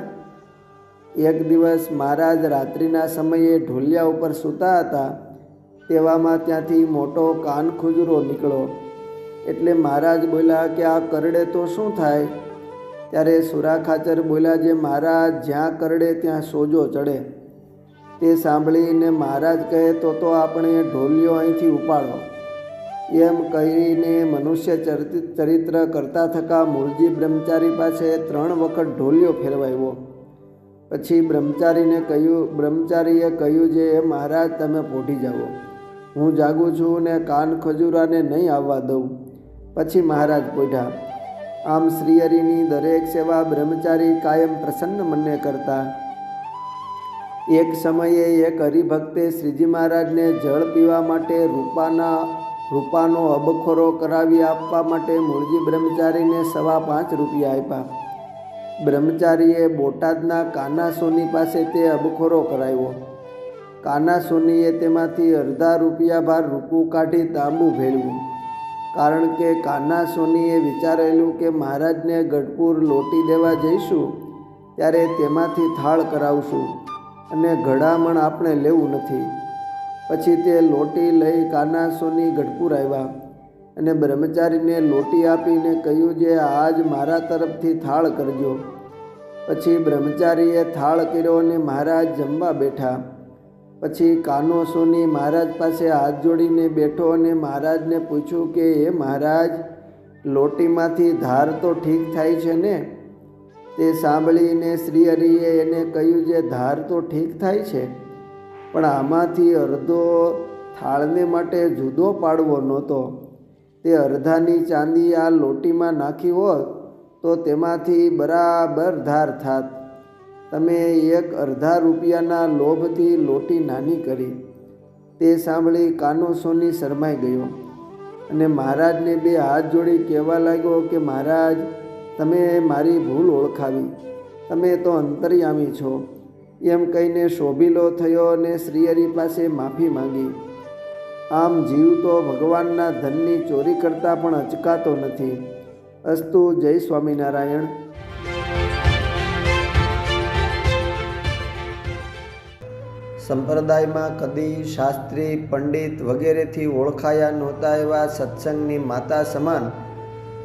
એક દિવસ મહારાજ રાત્રિના સમયે ઢોલિયા ઉપર સૂતા હતા. તેવામાં ત્યાંથી મોટો કાન ખુજરો નીકળ્યો એટલે મહારાજ બોલ્યા કે આ કરડે તો શું થાય? ત્યારે સુરા ખાચર બોલ્યા જે મહારાજ, જ્યાં કરડે ત્યાં સોજો ચડે. તે સાંભળીને મહારાજ કહે તો આપણે ઢોલિયો અહીંથી ઉપાડો. એમ કહીને મનુષ્ય ચરિત્ર કરતા થકા મૂળજી બ્રહ્મચારી પાસે 3 વખત ઢોલિયો ફેરવાયો. પછી બ્રહ્મચારીએ કહ્યું જે મહારાજ, તમે પોઢી જાઓ, હું જાગું છું ને કાન ખજૂરાને નહીં આવવા દઉં. પછી મહારાજ પોઢ્યા. આમ શ્રીહરિની દરેક સેવા બ્રહ્મચારી કાયમ પ્રસન્ન મનને કરતા. એક સમયે એક હરિભક્તે શ્રીજી મહારાજને જળ પીવા માટે રૂપાનો અબખોરો કરાવી આપવા માટે મૂળજી બ્રહ્મચારીને 5.25 રૂપિયા આપ્યા. બ્રહ્મચારીએ બોટાદના કાના સોની પાસે તે અબખોરો કરાવ્યો. કાના સોનીએ તેમાંથી અડધા રૂપિયા ભાર રૂપું કાઢી તાંબુ ભેળવ્યું. કારણ કે કાના સોનીએ વિચારેલું કે મહારાજને ગઢપુર લોટી દેવા જઈશું ત્યારે તેમાંથી થાળ કરાવશું અને ઘડામણ આપણે લેવું નથી. પછી તે લોટી લઈ કાના સોની ગઢપુર આવ્યા અને બ્રહ્મચારીને લોટી આપીને કહ્યું જે આજ મારા તરફથી થાળ કરજો. પછી બ્રહ્મચારીએ થાળ કર્યો અને મહારાજ જમવા બેઠા. પછી કાનો સોની મહારાજ પાસે હાથ જોડીને બેઠો અને મહારાજને પૂછ્યું કે એ મહારાજ, લોટીમાંથી ધાર તો ઠીક થાય છે ને? તે સાંભળીને શ્રીહરિએ એને કહ્યું જે ધાર તો ઠીક થાય છે, પણ આમાંથી અડધો થાળને માટે જુદો પાડવો નહોતો. તે અડધાની ચાંદી આ લોટીમાં નાખી હોત તો તેમાંથી બરાબર ધાર થાત. તમે એક અડધા રૂપિયાના લોભથી લોટી નાની કરી. તે સાંભળી કાનો સોની શરમાઈ ગયો અને મહારાજને બે હાથ જોડી કહેવા લાગ્યો કે મહારાજ, તમે મારી ભૂલ ઓળખાવી. તમે તો અંતર્યામી છો. એમ કહીને શોભીલો થયો અને શ્રીહરિ પાસે માફી માંગી. આમ જીવ તો ભગવાનના ધનની ચોરી કરતાં પણ અચકાતો નથી. અસ્તુ. જય સ્વામિનારાયણ. સંપ્રદાયમાં કદી શાસ્ત્રી, પંડિત વગેરેથી ઓળખાયા નહોતા એવા સત્સંગની માતા સમાન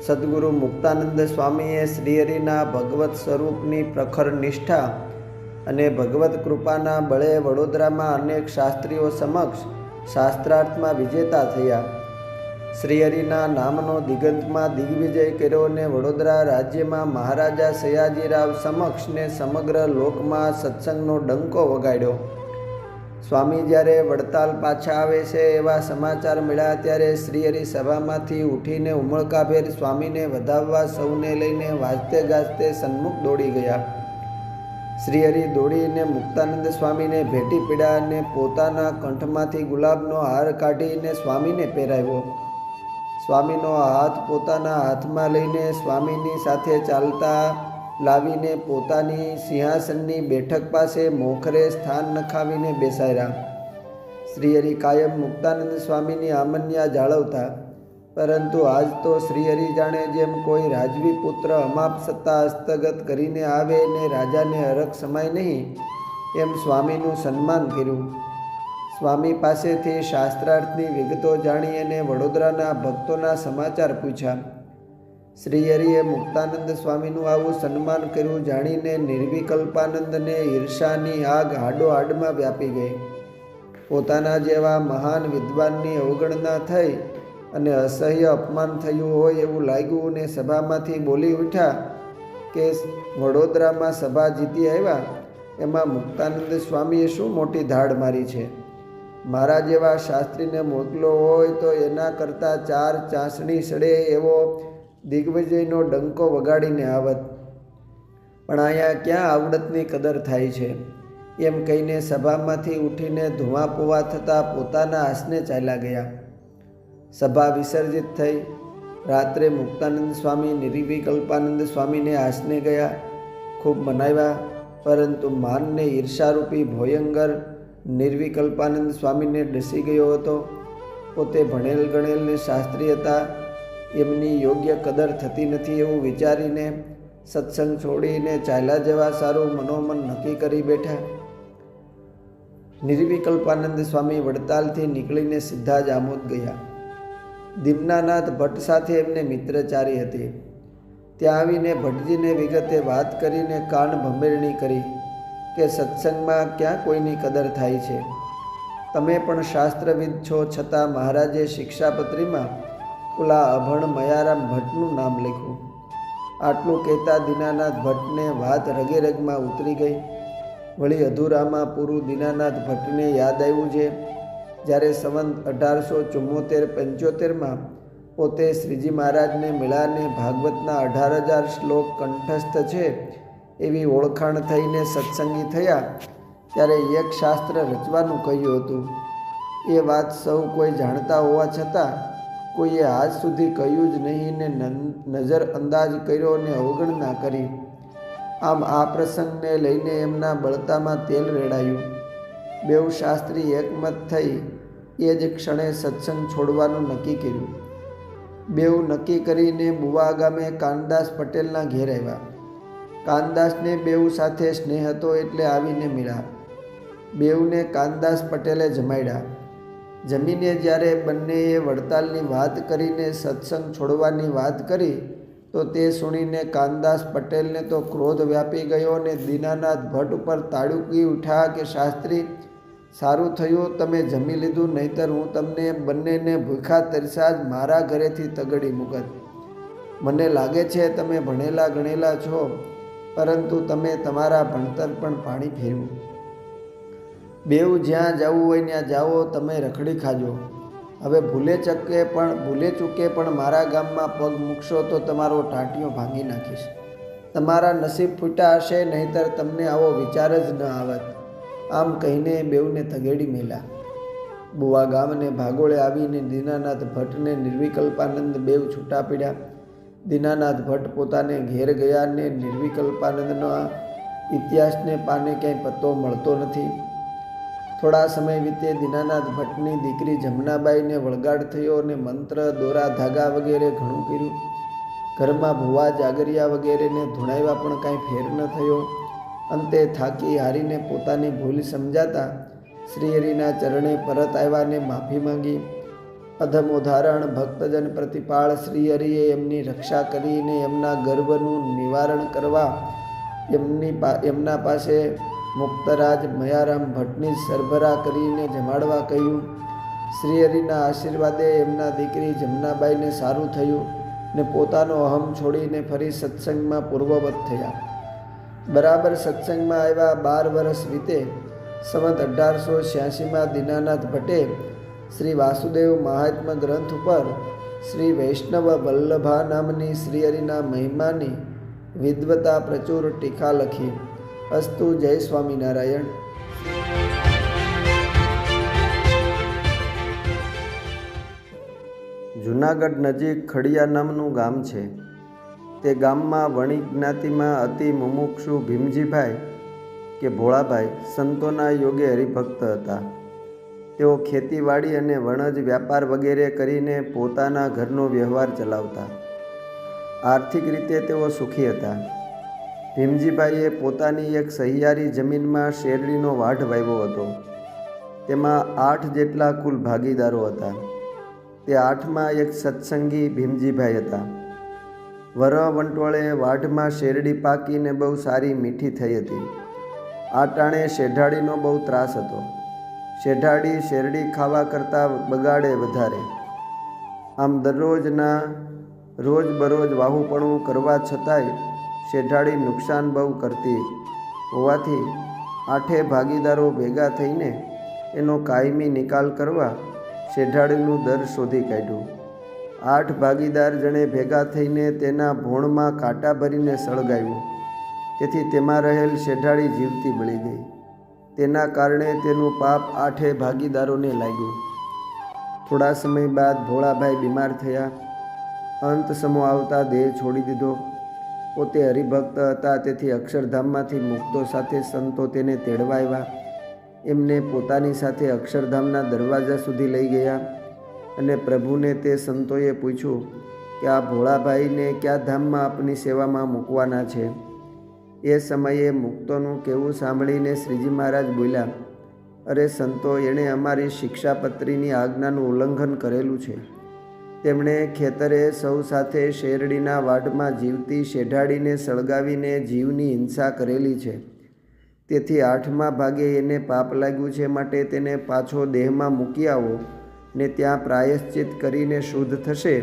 સદ્ગુરુ મુક્તાનંદ સ્વામીએ શ્રીહરિના ભગવત સ્વરૂપની પ્રખર નિષ્ઠા અને ભગવત કૃપાના બળે વડોદરામાં અનેક શાસ્ત્રીઓ સમક્ષ શાસ્ત્રાર્થમાં વિજેતા થયા. શ્રીહરિના નામનો દિગંતમાં દિગ્વિજય કર્યો અને વડોદરા રાજ્યમાં મહારાજા સયાજીરાવ સમક્ષ ને સમગ્ર લોકમાં સત્સંગનો ડંકો વગાડ્યો. સ્વામી જ્યારે વડતાલ પાછા આવે છે એવા સમાચાર મળ્યા ત્યારે શ્રીહરિ સભામાંથી ઉઠીને ઉમળકાભેર સ્વામીને વધાવવા સૌને લઈને વાજતે ગાજતે સન્મુખ દોડી ગયા. શ્રીહરિ દોડીને મુક્તાનંદ સ્વામીને ભેટી પીડ્યા અને પોતાના કંઠમાંથી ગુલાબનો હાર કાઢીને સ્વામીને પહેરાવ્યો. સ્વામીનો હાથ પોતાના હાથમાં લઈને સ્વામીની સાથે ચાલતા લાવીને પોતાની સિંહાસનની બેઠક પાસે મોખરે સ્થાન નખાવીને બેસાડ્યા. શ્રીહરિ કાયમ મુક્તાનંદ સ્વામીની આમન્યા જાળવતા, પરંતુ આજ તો શ્રીહરિ જાણે જેમ કોઈ રાજવી પુત્ર અમાપ સત્તા હસ્તગત કરીને આવે ને રાજાને હરખ સમાય નહીં એમ સ્વામીનું સન્માન કર્યું. સ્વામી પાસેથી શાસ્ત્રાર્થની વિગતો જાણી અને વડોદરાના ભક્તોના સમાચાર પૂછ્યા. શ્રીહરિએ મુક્તાનંદ સ્વામીનું આવું સન્માન કર્યું જાણીને નિર્વિકલ્પાનંદને ઈર્ષાની આગ હાડોહાડમાં વ્યાપી ગઈ. પોતાના જેવા મહાન વિદ્વાનની અવગણના થઈ અને અસહ્ય અપમાન થયું હોય એવું લાગ્યું અને સભામાંથી બોલી ઉઠ્યા કે વડોદરામાં સભા જીતી આવ્યા એમાં મુક્તાનંદ સ્વામીએ શું મોટી ધાડ મારી છે. મારા જેવા શાસ્ત્રીને મોકલો હોય તો એના કરતાં 4 ચાંસણી સડે એવો દિગ્વિજયનો ડંકો વગાડીને આવત. પણ અહીંયા ક્યાં આવડતની કદર થાય છે. એમ કહીને સભામાંથી ઉઠીને ધુઆપુવા થતાં પોતાના આસને ચાલ્યા ગયા. સભા વિસર્જિત થઈ. રાત્રે મુક્તાનંદ સ્વામી નિર્વિકલ્પાનંદ સ્વામીને આસને ગયા. ખૂબ મનાવ્યા, પરંતુ માનને ઈર્ષારૂપી ભોયંગર નિર્વિકલ્પાનંદ સ્વામીને ડસી ગયો હતો. પોતે ભણેલ ગણેલને શાસ્ત્રી હતા, એમની યોગ્ય કદર થતી નથી એવું વિચારીને સત્સંગ છોડીને ચાલ્યા જવા સારું મનોમન નક્કી કરી બેઠા. નિર્વિકલ્પાનંદ સ્વામી વડતાલથી નીકળીને સીધા જ આમોદ ગયા. દીમનાનાથ ભટ્ટ સાથે એમને મિત્રચારી હતી. ત્યાં આવીને ભટ્ટજીને વિગતે વાત કરીને કાન ભંભેરણી કરી કે સત્સંગમાં ક્યાં કોઈની કદર થાય છે. તમે પણ શાસ્ત્રવિદ છો, છતાં મહારાજે શિક્ષાપત્રીમાં ઓલા અભણ મયારામ ભટ્ટનું નામ લખ્યું. આટલું કહેતા દીનાનાથ ભટ્ટને વાત રગે રગમાં ઉતરી ગઈ. વળી અધૂરામાં પૂરું દીનાનાથ ભટ્ટને યાદ આવ્યું છે જ્યારે સંવંત 1874-75માં પોતે શ્રીજી મહારાજને મળ્યાને ભાગવતના 18,000 શ્લોક કંઠસ્થ છે એવી ઓળખાણ થઈને સત્સંગી થયા ત્યારે એક શાસ્ત્ર રચવાનું કહ્યું હતું. એ વાત સૌ કોઈ જાણતા હોવા છતાં કોઈએ આજ સુધી કહ્યું જ નહીં ને નજર અંદાજ કર્યો ને અવગણના કરી. આમ આ પ્રસંગને લઈને એમના બળતામાં તેલ રેડાયું. બેઉ શાસ્ત્રી એકમત થઈ એ જ ક્ષણે સત્સંગ છોડવાનું નક્કી કર્યું. બેઉ નક્કી કરીને બુવા ગામે કાનદાસ પટેલના ઘેર આવ્યા. કાનદાસને બેઉ સાથે સ્નેહ હતો એટલે આવીને મળ્યા. બેઉને કાનદાસ પટેલે જમાડ્યા. જમીને જ્યારે બંનેએ વડતાલની વાત કરીને સત્સંગ છોડવાની વાત કરી તો તે સુણીને કાનદાસ પટેલને તો ક્રોધ વ્યાપી ગયો અને દીનાનાથ ભટ્ટ ઉપર તાડુકી ઉઠ્યા કે શાસ્ત્રી, સારું થયું તમે જમી લીધું, નહીંતર હું તમને બંનેને ભૂખ્યા તરસ્યા જ મારા ઘરેથી તગડી મૂકત. મને લાગે છે તમે ભણેલા ગણેલા છો, પરંતુ તમે તમારા ભણતર પણ પાણી ફેરવું. બેઉ જ્યાં જવું હોય ત્યાં જાઓ, તમે રખડી ખાજો. હવે ભૂલે ચૂકે પણ મારા ગામમાં પગ મૂકશો તો તમારો ટાંટિયો ભાંગી નાખીશ. તમારા નસીબ ફૂટ્યા હશે, નહીંતર તમને આવો વિચાર જ ન આવત. આમ કહીને બેઉને તગેડી મેલ્યા. બુવા ગામને ભાગોળે આવીને દીનાનાથ ભટ્ટને નિર્વિકલ્પાનંદ બેઉ છૂટા પડ્યા. દીનાનાથ ભટ્ટ પોતાને ઘેર ગયા ને નિર્વિકલ્પાનંદના ઇતિહાસને પાને ક્યાંય પત્તો મળતો નથી. થોડા સમય વીતે દીનાનાથ ભટ્ટની દીકરી જમનાબાઈને વળગાડ થયો અને મંત્ર, દોરા, ધાગા વગેરે ઘણું કર્યું. ઘરમાં ભુવા, જાગરિયા વગેરેને ધૂણાવ્યા પણ કાંઈ ફેર ન થયો. અંતે થાકી હારીને પોતાની ભૂલ સમજાતા શ્રીહરિના ચરણે પરત આવ્યા ને માફી માંગી. અધમોદાહરણ ભક્તજન પ્રતિપાળ શ્રીહરિએ એમની રક્ષા કરીને એમના ગર્વનું નિવારણ કરવા એમના પાસે મુક્તરાજ મયારામ ભટ્ટની સરભરા કરીને જમાડવા કહ્યું. શ્રીહરિના આશીર્વાદે એમના દીકરી જમનાબાઈને સારું થયું ને પોતાનો અહમ છોડીને ફરી સત્સંગમાં પૂર્વવત થયા. બરાબર સત્સંગમાં આવ્યા 12 વર્ષ વીતે. સંવત 1886માં દીનાનાથ ભટ્ટે શ્રી વાસુદેવ મહાત્મ્ય ગ્રંથ ઉપર શ્રી વૈષ્ણવ વલ્લભા નામની શ્રીહરિના મહિમાની વિદ્વતા પ્રચુર ટીકા લખી. અસ્તુ. જય સ્વામિનારાયણ. જૂનાગઢ નજીક ખડિયા નામનું ગામ છે. તે ગામમાં વણિક જ્ઞાતિમાં અતિ મુમુક્ષુ ભીમજીભાઈ કે ભોળાભાઈ સંતોના યોગે હરિભક્ત હતા. તેઓ ખેતીવાડી અને વણજ વ્યાપાર વગેરે કરીને પોતાના ઘરનો વ્યવહાર ચલાવતા. આર્થિક રીતે તેઓ સુખી હતા. ભીમજીભાઈએ પોતાની એક સહિયારી જમીનમાં શેરડીનો વાઢ વાવ્યો હતો. તેમાં 8 જેટલા કુલ ભાગીદારો હતા. તે 8માં એક સત્સંગી ભીમજીભાઈ હતા. વરવંટોળે વાઢમાં શેરડી પાકીને બહુ સારી મીઠી થઈ હતી. આ ટાણે શેઢાડીનો બહુ ત્રાસ હતો. શેઢાડી શેરડી ખાવા કરતાં બગાડે વધારે. આમ રોજબરોજ વાહુપણું કરવા છતાંય શેઢાડી નુકસાન બહુ કરતી હોવાથી 8 ભાગીદારો ભેગા થઈને એનો કાયમી નિકાલ કરવા શેઢાડીનું દર શોધી કાઢ્યું. 8 ભાગીદાર જણે ભેગા થઈને તેના ભોણમાં કાંટા ભરીને સળગાવ્યું. તેથી તેમાં રહેલ શેઢાડી જીવતી બળી ગઈ. તેના કારણે તેનું પાપ 8 ભાગીદારોને લાગ્યું. થોડા સમય બાદ ભોળાભાઈ બીમાર થયા. અંત સમો આવતા દેહ છોડી દીધો. પોતે હરિભક્ત હતા, તેથી અક્ષરધામમાંથી મુક્તો સાથે સંતો તેને તેડવા આવ્યા. એમને પોતાની સાથે અક્ષરધામના દરવાજા સુધી લઈ ગયા અને પ્રભુને તે સંતોએ પૂછ્યું કે આ ભોળાભાઈને કયા ધામમાં આપની સેવામાં મૂકવાના છે. એ સમયે મુક્તોનું કહેવું સાંભળીને શ્રીજી મહારાજ બોલ્યા, અરે સંતો, એણે અમારી શિક્ષાપત્રીની આજ્ઞાનું ઉલ્લંઘન કરેલું છે. તેમણે ખેતરે સૌ સાથે શેરડીના વાઢમાં જીવતી શેઢાડીને સળગાવીને જીવની હિંસા કરેલી છે. તેથી 8મા ભાગે એને પાપ લાગ્યું છે. માટે તેને પાછો દેહમાં મૂકી આવો ને ત્યાં પ્રાયશ્ચિત કરીને શુદ્ધ થશે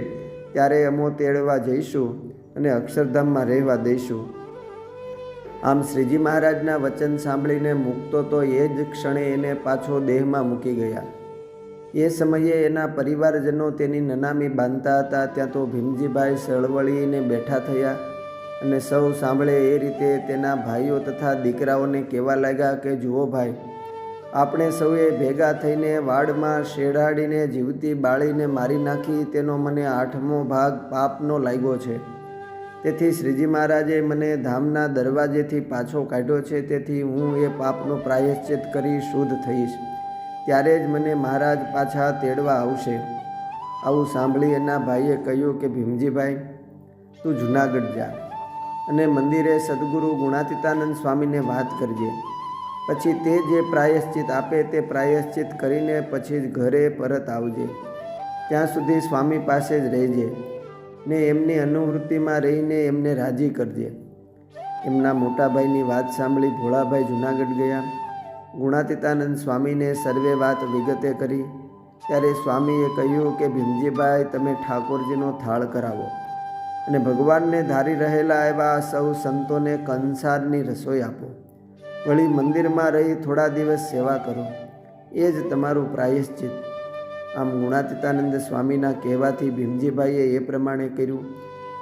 ત્યારે અમો તેડવા જઈશું અને અક્ષરધામમાં રહેવા દઈશું. આમ શ્રીજી મહારાજના વચન સાંભળીને મુક્તો તો એ જ ક્ષણે એને પાછો દેહમાં મૂકી ગયા. એ સમયે એના પરિવારજનો તેની નનામી બાંધતા હતા. ત્યાં તો ભીમજીભાઈ સળવળીને બેઠા થયા અને સૌ સાંભળે એ રીતે તેના ભાઈઓ તથા દીકરાઓને કહેવા લાગ્યા કે જુઓ ભાઈ, આપણે સૌએ ભેગા થઈને વાડમાં શેઢાડીને જીવતી બાળીને મારી નાખી. તેનો મને 8મો ભાગ પાપનો લાગ્યો છે. તેથી શ્રીજી મહારાજે મને ધામના દરવાજેથી પાછો કાઢ્યો છે. તેથી હું એ પાપનો પ્રાયશ્ચિત કરી શુદ્ધ થઈશ. ત્યારે જ મને મહારાજ પાછા તેડવા આવશે. આવું સાંભળી એના ભાઈએ કહ્યું કે ભીમજીભાઈ, તું જૂનાગઢ જા અને મંદિરે સદગુરુ ગુણાતીતાનંદ સ્વામીને વાત કરજે. પછી તે જે પ્રાયશ્ચિત આપે તે પ્રાયશ્ચિત કરીને પછી જ ઘરે પરત આવજે. ત્યાં સુધી સ્વામી પાસે જ રહેજે ને એમની અનુવૃત્તિમાં રહીને એમને રાજી કરજે. એમના મોટાભાઈની વાત સાંભળી ભોળાભાઈ જૂનાગઢ ગયા. ગુણાતીતાનંદ સ્વામીને સર્વે વાત વિગતે કરી. ત્યારે સ્વામીએ કહ્યું કે ભીમજીભાઈ, તમે ઠાકોરજીનો થાળ કરાવો અને ભગવાનને ધારી રહેલા એવા સૌ સંતોને કંસારની રસોઈ આપો. વળી મંદિરમાં રહી થોડા દિવસ સેવા કરો. એ જ તમારું પ્રાયશ્ચિત. આમ ગુણાતીતાનંદ સ્વામીના કહેવાથી ભીમજીભાઈએ એ પ્રમાણે કર્યું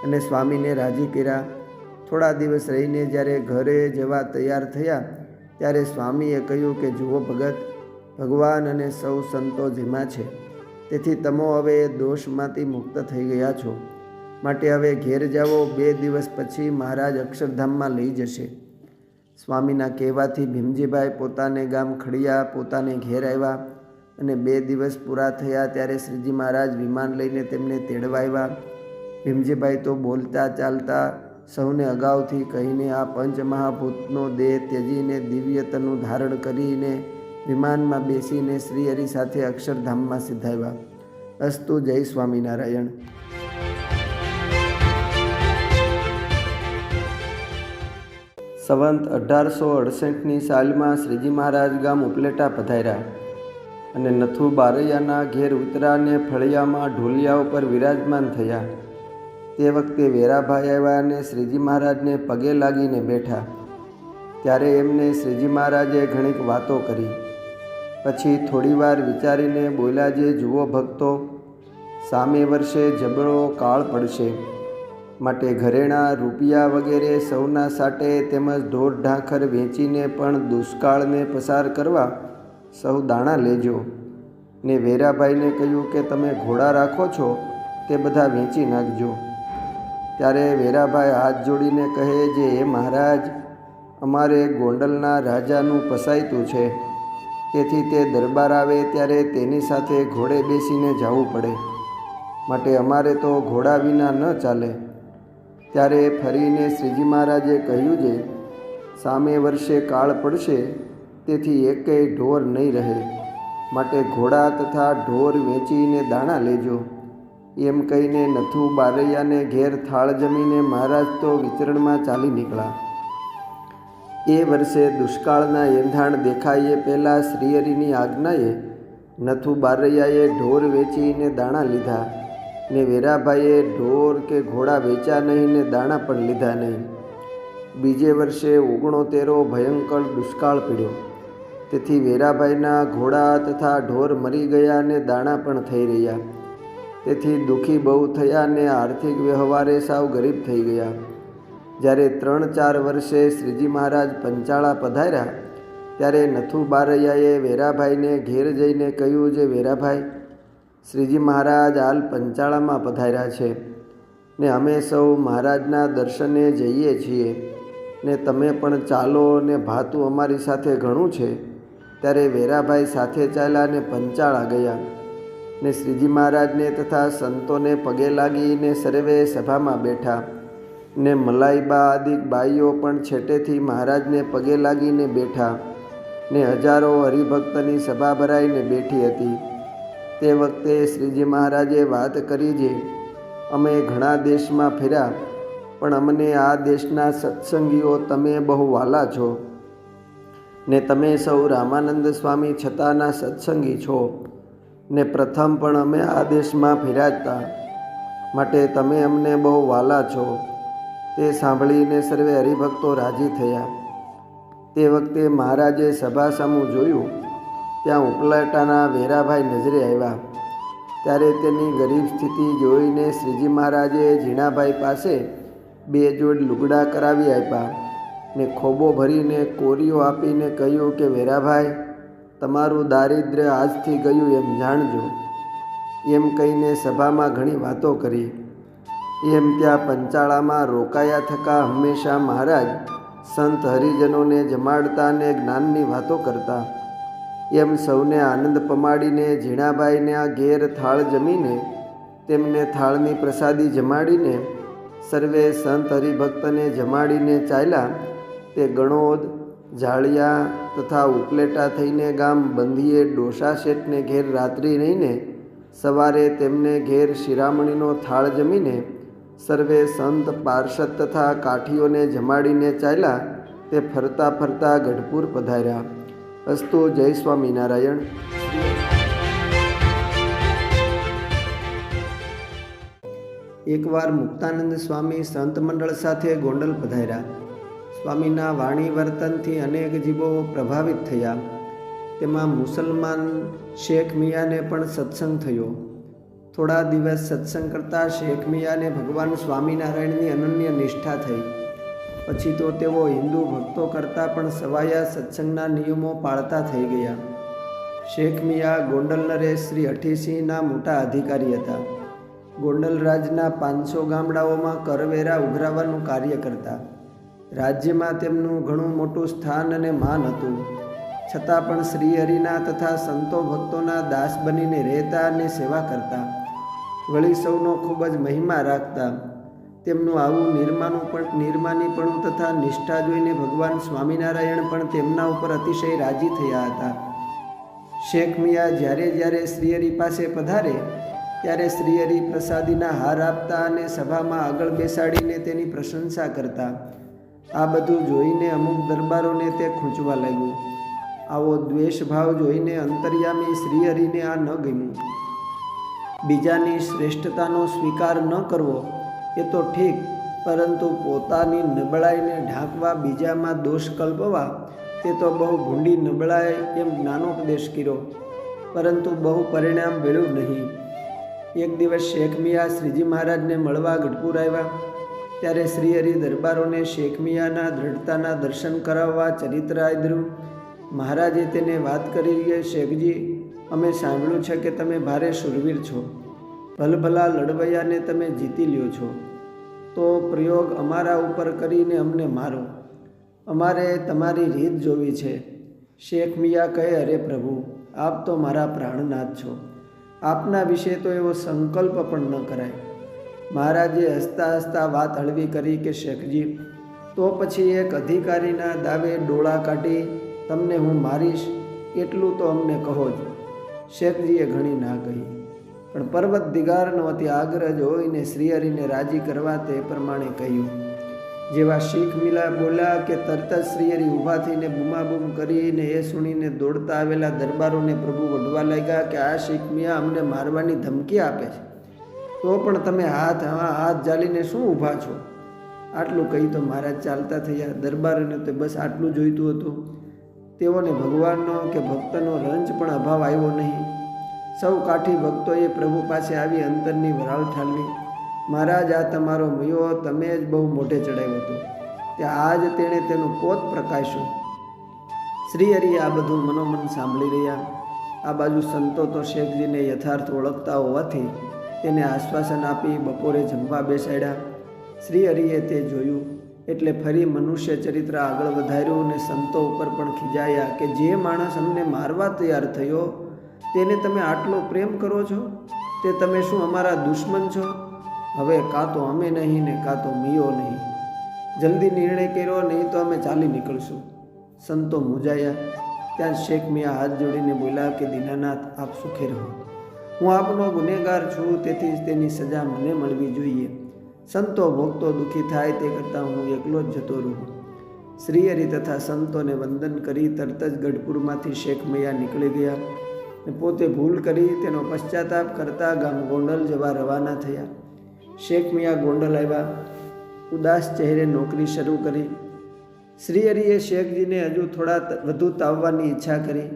અને સ્વામીને રાજી કર્યા. થોડા દિવસ રહીને જ્યારે ઘરે જવા તૈયાર થયા ત્યારે સ્વામીએ કહ્યું કે જુઓ ભગત, ભગવાન અને સૌ સંતો જેમાં છે, તેથી તમે હવે એ દોષમાંથી મુક્ત થઈ ગયા છો, માટે હવે ઘેર જાઓ. 2 દિવસ પછી મહારાજ અક્ષરધામમાં લઈ જશે. સ્વામીના કહેવાથી ભીમજીભાઈ પોતાને ગામ ખડિયા પોતાને ઘેર આવ્યા અને 2 દિવસ પૂરા થયા ત્યારે શ્રીજી મહારાજ વિમાન લઈને તેમને તેડવા આવ્યા. ભીમજીભાઈ તો બોલતા ચાલતા સૌને અગાઉથી કહીને આ પંચમહાભૂતનો દેહ ત્યજીને દિવ્યતનું ધારણ કરીને વિમાનમાં બેસીને શ્રીહરિ સાથે અક્ષરધામમાં સિધાવ્યા. અસ્તુ. જય સ્વામિનારાયણ. સંવંત 1868ની સાલમાં શ્રીજી મહારાજ ગામ ઉપલેટા પધાર્યા અને નથુ બારૈયાના ઘેર ઉતરાને ફળિયામાં ઢોલિયા ઉપર વિરાજમાન થયા. તે વખતે વેરાભાઈ આવ્યા અને શ્રીજી મહારાજને પગે લાગીને બેઠા. ત્યારે એમને શ્રીજી મહારાજે ઘણીક વાતો કરી. પછી થોડીવાર વિચારીને બોલ્યા, જે જુઓ ભક્તો, સામે વર્ષે જબરો કાળ પડશે, માટે ઘરેણાં, રૂપિયા વગેરે સૌના સાટે તેમજ ઢોર ઢાંખર વેચીને પણ દુષ્કાળને પસાર કરવા સૌ દાણા લેજો. ને વેરાભાઈને કહ્યું કે તમે ઘોડા રાખો છો તે બધા વેચી નાખજો. ત્યારે વેરાભાઈ હાથ જોડીને કહે, જે હે મહારાજ, અમારે ગોંડલના રાજાનું પસાયતું છે, તેથી તે દરબાર આવે ત્યારે તેની સાથે ઘોડે બેસીને જવું પડે, માટે અમારે તો ઘોડા વિના ન ચાલે. ત્યારે ફરીને શ્રીજી મહારાજે કહ્યું, જે સામે વર્ષે કાળ પડશે, તેથી એકેય ઢોર નહીં રહે, માટે ઘોડા તથા ઢોર વેચીને દાણા લેજો. એમ કહીને નથુ બારૈયાને ઘેર થાળ જમીને મહારાજ તો વિચરણમાં ચાલી નીકળ્યા. એ વર્ષે દુષ્કાળના એંધાણ દેખાય એ પહેલાં શ્રીહરિની આજ્ઞાએ નથુ બારૈયાએ ઢોર વેચીને દાણા લીધા ને વેરાભાઈએ ઢોર કે ઘોડા વેચ્યા નહીં ને દાણા પણ લીધા નહીં. બીજે વર્ષે 69 ભયંકર દુષ્કાળ પડ્યો, તેથી વેરાભાઈના ઘોડા તથા ઢોર મરી ગયા અને દાણા પણ થઈ રહ્યા. તેથી દુઃખી બહુ થયા અને આર્થિક વ્યવહારે સાવ ગરીબ થઈ ગયા. જ્યારે 3-4 વર્ષે શ્રીજી મહારાજ પંચાળા પધાર્યા ત્યારે નથુ બારૈયાએ વેરાભાઈને ઘેર જઈને કહ્યું, જે વેરાભાઈ, શ્રીજી મહારાજ હાલ પંચાળામાં પધાર્યા છે ને અમે સૌ મહારાજના દર્શને જઈએ છીએ ને તમે પણ ચાલો ને ભાતું અમારી સાથે ઘણું છે. ત્યારે વેરાભાઈ સાથે ચાલ્યા ને પંચાળા ગયા ને શ્રીજી મહારાજને તથા સંતોને પગે લાગીને સર્વે સભામાં બેઠા ને મલાઈબા આદિક બાઈઓ પણ છેટેથી મહારાજને પગે લાગીને બેઠા ને હજારો હરિભક્તની સભા ભરાઈને બેઠી હતી. તે વખતે શ્રીજી મહારાજે વાત કરી, જે અમે ઘણા દેશમાં ફર્યા, પણ અમને આ દેશના સત્સંગીઓ તમે બહુ વાલા છો ને તમે સૌ રામાનંદ સ્વામી છતાંના સત્સંગી છો ને પ્રથમ પણ અમે આ દેશમાં ફર્યા હતા, માટે તમે અમને બહુ વાલા છો. તે સાંભળીને સર્વે હરિભક્તો રાજી થયા. તે વખતે મહારાજે સભા સામું જોયું. ત્યાં ઉપલેટાના વેરાભાઈ નજરે આવ્યા. ત્યારે તેની ગરીબ સ્થિતિ જોઈને શ્રીજી મહારાજે ઝીણાભાઈ પાસે 2 જોડ લુગડા કરાવી આપ્યા ને ખોબો ભરીને કોરીઓ આપીને કહ્યું કે વેરાભાઈ, તમારું દારિદ્ર્ય આજથી ગયું એમ જાણજો. એમ કહીને સભામાં ઘણી વાતો કરી. એમ ત્યાં પંચાળામાં રોકાયા થકા હંમેશા મહારાજ સંત હરિજનોને જમાડતા અને જ્ઞાનની વાતો કરતા. એમ સૌને આનંદ પમાડીને ઝીણાભાઈને આ ઘેર થાળ જમીને તેમને થાળની પ્રસાદી જમાડીને સર્વે સંત હરિભક્તને જમાડીને ચાલ્યા. તે ગણોદ, જાળિયા તથા ઉપલેટા થઈને ગામ બંધીએ ડોસા શેઠને ઘેર રાત્રિ રહીને સવારે તેમને ઘેર શિરામણીનો થાળ જમીને સર્વે સંત પાર્ષદ તથા કાઠીઓને જમાડીને ચાલ્યા. તે ફરતા ફરતા ગઢપુર પધાર્યા. અસ્તુ. જય સ્વામિનારાયણ. એકવાર મુક્તાનંદ સ્વામી સંત મંડળ સાથે ગોંડલ પધાર્યા. સ્વામીના વાણી વર્તનથી અનેક જીવો પ્રભાવિત થયા. તેમાં મુસલમાન શેખ મિયાને પણ સત્સંગ થયો. થોડા દિવસ સત્સંગ કરતાં શેખ મિયાને ભગવાન સ્વામિનારાયણની અનન્ય નિષ્ઠા થઈ. પછી તો તેઓ હિન્દુ ભક્તો કરતાં પણ સવાયા સત્સંગના નિયમો પાળતા થઈ ગયા. શેખ મિયા ગોંડલ નરેશ શ્રી અઠીસિંહના મોટા અધિકારી હતા. ગોંડલ રાજના 500 ગામડાઓમાં કરવેરા ઉઘરાવવાનું કાર્ય કરતા. રાજ્યમાં તેમનું ઘણું મોટું સ્થાન અને માન હતું. છતાં પણ શ્રીહરિના તથા સંતો ભક્તોના દાસ બનીને રહેતા અને સેવા કરતા. વળી સૌનો ખૂબ જ મહિમા રાખતા. તેમનું આવું નિર્માનીપણું તથા નિષ્ઠા જોઈને ભગવાન સ્વામિનારાયણ પણ તેમના ઉપર અતિશય રાજી થયા હતા. શેખ મિયા જ્યારે શ્રીહરિ પાસે પધારે ત્યારે શ્રીહરિ પ્રસાદીના હાર આપતા અને સભામાં આગળ બેસાડીને તેની પ્રશંસા કરતા. આ બધું જોઈને અમુક દરબારોને તે ખૂંચવા લાગ્યું. આવો દ્વેષભાવ જોઈને અંતર્યામી શ્રીહરિને આ ન ગમ્યું. બીજાની શ્રેષ્ઠતાનો સ્વીકાર ન કરવો એ તો ઠીક, પરંતુ પોતાની નબળાઈને ઢાંકવા, બીજામાં દોષ કલ્પવા તે તો બહુ ભૂંડી નબળાઈ એમ જ્ઞાનોપદેશ કર્યો, પરંતુ બહુ પરિણામ મળ્યું નહીં. એક દિવસ શેખ મિયા શ્રીજી મહારાજને મળવા ગઢપુર આવ્યા. ત્યારે શ્રીહરિ દરબારોને શેખ મિયાના દ્રઢતાના દર્શન કરાવવા ચરિત્ર આદર્યું. મહારાજે તેને વાત કરી કે શેખજી, અમે સાંભળ્યું છે કે તમે ભારે શૂરવીર છો. ભલભલા લડવૈયાને તમે જીતી લ્યો છો. તો પ્રયોગ અમારા ઉપર કરીને અમને મારો. અમારે તમારી રીત જોવી છે. શેખ મિયા કહે, અરે પ્રભુ, આપ તો મારા પ્રાણનાથ છો. આપના વિશે તો એવો સંકલ્પ પણ ન કરાય. મહારાજે હસતા હસતા વાત હળવી કરી કે શેખજી, તો પછી એક અધિકારીના દાવે ડોળા કાઢી તમને હું મારીશ એટલું તો અમને કહો જ. શેખજીએ ઘણી ના કહી, પણ પર્વત દિગારનો અતિ આગ્રહ જોઈને શ્રીહરિને રાજી કરવા તે પ્રમાણે કહ્યું. જેવા શેખ મિયા બોલ્યા કે તરત જ શ્રીહરિ ઊભા થઈને બૂમાબૂમ કરીને એ સુણીને દોડતા આવેલા દરબારોને પ્રભુ વઢવા લાગ્યા કે આ શેખ મિયા અમને મારવાની ધમકી આપે છે, તો પણ તમે હાથ જાલીને શું ઊભા છો? આટલું કહી તો મહારાજ ચાલતા થયા. દરબારોને તો બસ આટલું જોઈતું હતું. તેઓને ભગવાનનો કે ભક્તનો રંજ પણ અભાવ આવ્યો નહીં. સૌ કાઠી ભક્તોએ પ્રભુ પાસે આવી અંતરની વરાળ ઠાલવી. મહારાજ, આ તમારો મિયો તમે જ બહુ મોઢે ચડાવ્યો હતો, તે આજ તેણે તેનું પોત પ્રકાશ્યું. શ્રીહરિ આ બધું મનોમન સાંભળી રહ્યા. આ બાજુ સંતો તો શેખજીને યથાર્થ ઓળખતા હોવાથી તેને આશ્વાસન આપી બપોરે જમવા બેસાડ્યા. શ્રીહરિએ તે જોયું એટલે ફરી મનુષ્ય ચરિત્ર આગળ વધાર્યું અને સંતો ઉપર પણ ખીજાયા કે જે માણસ અમને મારવા તૈયાર થયો તેને તમે આટલો પ્રેમ કરો છો, તે તમે શું અમારા દુશ્મન છો? હવે કાં તો અમે નહીં ને કાં તો મિયો નહીં. જલ્દી નિર્ણય કર્યો, નહીં તો અમે ચાલી નીકળશું. સંતો મૂંઝાયા. ત્યાં શેખ મિયા હાથ જોડીને બોલ્યા કે દીનાનાથ, આપ સુખે રહો. હું આપનો ગુનેગાર છું, તેથી જ તેની સજા મને મળવી જોઈએ. સંતો ભક્તો દુઃખી થાય તે કરતાં હું એકલો જ જતો રહું. શ્રીહરિ તથા સંતોને વંદન કરી તરત જ ગઢપુરમાંથી શેખ મિયા નીકળી ગયા અને પોતે ભૂલ કરી તેનો પશ્ચાતાપ કરતા ગામ ગોંડલ જવા રવાના થયા. શેખ મિયા ગોંડલ આવ્યા. ઉદાસ ચહેરે નોકરી શરૂ કરી. શ્રીહરિએ શેખજીને હજુ થોડા વધુ તાવવાની ઈચ્છા કરી.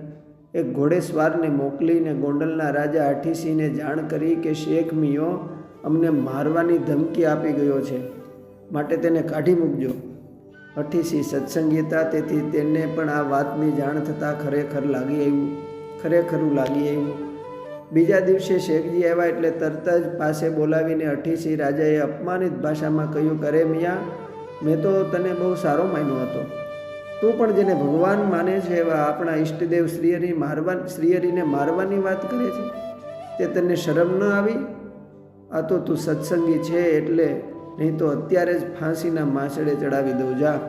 એક ઘોડેસવારને મોકલીને ગોંડલના રાજા અઠીસિંહને જાણ કરી કે શેખ મિયો અમને મારવાની ધમકી આપી ગયો છે, માટે તેને કાઢી મૂકજો. અઠીસિંહ સત્સંગી હતા, તેથી તેને પણ આ વાતની જાણ થતાં ખરેખરું લાગી આવ્યું. બીજા દિવસે શેખજી આવ્યા એટલે તરત જ પાસે બોલાવીને અઠીસિંહ રાજાએ અપમાનિત ભાષામાં કહ્યું, કરે મિયા, મેં તો તને બહુ સારો માન્યો હતો. તું પણ જેને ભગવાન માને છે એવા આપણા ઈષ્ટદેવ શ્રીહરિને મારવાની વાત કરે છે, તે તને શરમ ન આવી? આ તો તું સત્સંગી છે એટલે, નહીં તો અત્યારે જ ફાંસીના માસડે ચડાવી દઉં. જા,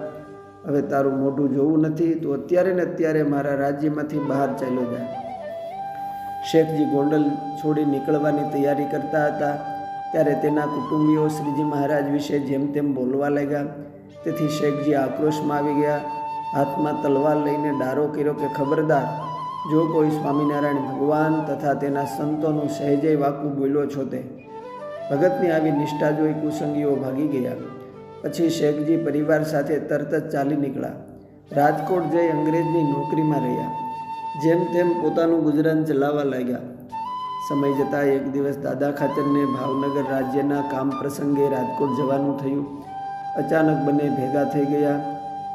હવે તારું મોઢું જોવું નથી, તું અત્યારે ને અત્યારે મારા રાજ્યમાંથી બહાર ચાલ્યો જા. શેખજી ગોંડલ છોડી નીકળવાની તૈયારી કરતા હતા ત્યારે તેના કુટુંબીઓ શ્રીજી મહારાજ વિશે જેમ તેમ બોલવા લાગ્યા. તેથી શેખજી આક્રોશમાં આવી ગયા. હાથમાં તલવાર લઈને ડારો કર્યો કે ખબરદાર, જો કોઈ સ્વામિનારાયણ ભગવાન તથા તેના સંતોનું સહેજે વાકું બોલ્યો છો તે. ભગતની આવી નિષ્ઠા જોઈ કુસંગીઓ ભાગી ગયા. પછી શેખજી પરિવાર સાથે તરત જ ચાલી નીકળ્યા. રાજકોટ જઈ અંગ્રેજની નોકરીમાં રહ્યા. જેમ તેમ પોતાનું ગુજરાન ચલાવવા લાગ્યા. સમય જતાં એક દિવસ દાદા ખાચરને ભાવનગર રાજ્યના કામ પ્રસંગે રાજકોટ જવાનું થયું. અચાનક બંને ભેગા થઈ ગયા.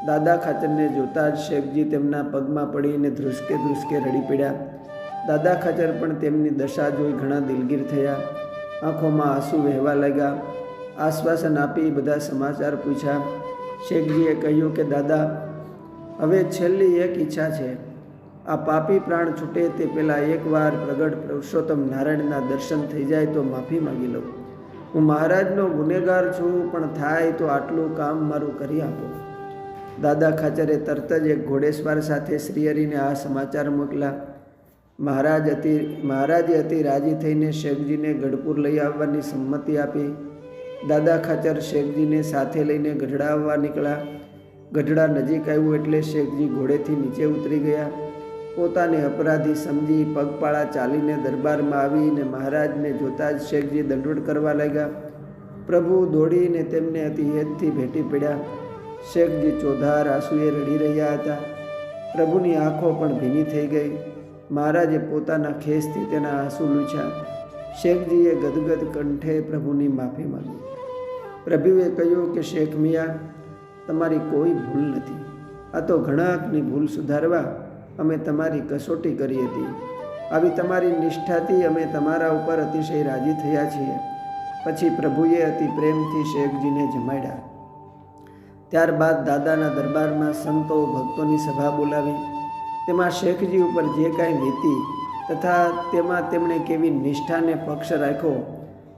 દાદા ખાચરને જોતા જ શેખજી તેમના પગમાં પડીને ધ્રુસકે ધ્રુસકે રડી પડ્યા. દાદા ખાચર પણ તેમની દશા જોઈ ઘણા દિલગીર થયા. આંખોમાં આંસુ વહેવા લાગ્યા. આશ્વાસન આપી બધા સમાચાર પૂછ્યા. શેખજીએ કહ્યું કે દાદા, હવે છેલ્લી એક ઈચ્છા છે. આ પાપી પ્રાણ છૂટે તે પહેલાં એકવાર પ્રગટ પુરુષોત્તમ નારાયણના દર્શન થઈ જાય તો માફી માગી લઉં. હું મહારાજનો ગુનેગાર છું, પણ થાય તો આટલું કામ મારું કરી આપો. દાદા ખાચરે તરત જ એક ઘોડેસવાર સાથે શ્રીહરિને આ સમાચાર મોકલ્યા. મહારાજે અતિ રાજી થઈને શેખજીને ગઢપુર લઈ આવવાની સંમતિ આપી. દાદા ખાચર શેખજીને સાથે લઈને ગઢડા આવવા નીકળ્યા. ગઢડા નજીક આવ્યું એટલે શેખજી ઘોડેથી નીચે ઉતરી ગયા. પોતાને અપરાધી સમજી પગપાળા ચાલીને દરબારમાં આવીને મહારાજને જોતા જ શેખજી દંડવત કરવા લાગ્યા. પ્રભુ દોડીને તેમને અતિ હેતથી ભેટી પડ્યા. શેખજી ચોધાર આંસુએ રડી રહ્યા હતા. પ્રભુની આંખો પણ ભીની થઈ ગઈ. મહારાજે પોતાના ખેસથી તેના આંસુ લૂછ્યા. શેખજીએ ગદગદ કંઠે પ્રભુની માફી માંગી. પ્રભુએ કહ્યું કે શેખ મિયા, તમારી કોઈ ભૂલ નથી. આ તો ઘણાકની ભૂલ સુધારવા અમે તમારી કસોટી કરી હતી. આવી તમારી નિષ્ઠાથી અમે તમારા ઉપર અતિશય રાજી થયા છીએ. પછી પ્રભુએ અતિ પ્રેમથી શેખજીને જમાડ્યા. ત્યારબાદ દાદાના દરબારમાં સંતો ભક્તોની સભા બોલાવી. તેમાં શેખજી ઉપર જે કાંઈ વીતી તથા તેમાં તેમણે કેવી નિષ્ઠાને પક્ષ રાખ્યો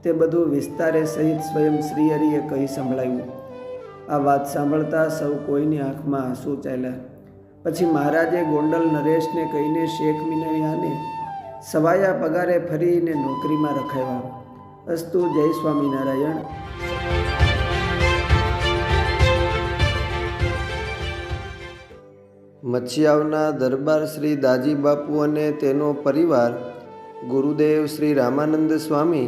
તે બધું વિસ્તારે સહિત સ્વયં શ્રીહરિએ કહી સંભળાવ્યું. આ વાત સાંભળતા સૌ કોઈની આંખમાં આંસુ ચાલ્યા. પછી મહારાજે ગોંડલ નરેશને કહીને શેખ મિયાને સવાયા પગારે ફરીને નોકરીમાં રખાવ્યા. અસ્તુ. જય સ્વામિનારાયણ. મચ્છિયાવના દરબાર શ્રી દાજી બાપુ અને તેનો પરિવાર ગુરુદેવ શ્રી રામાનંદ સ્વામી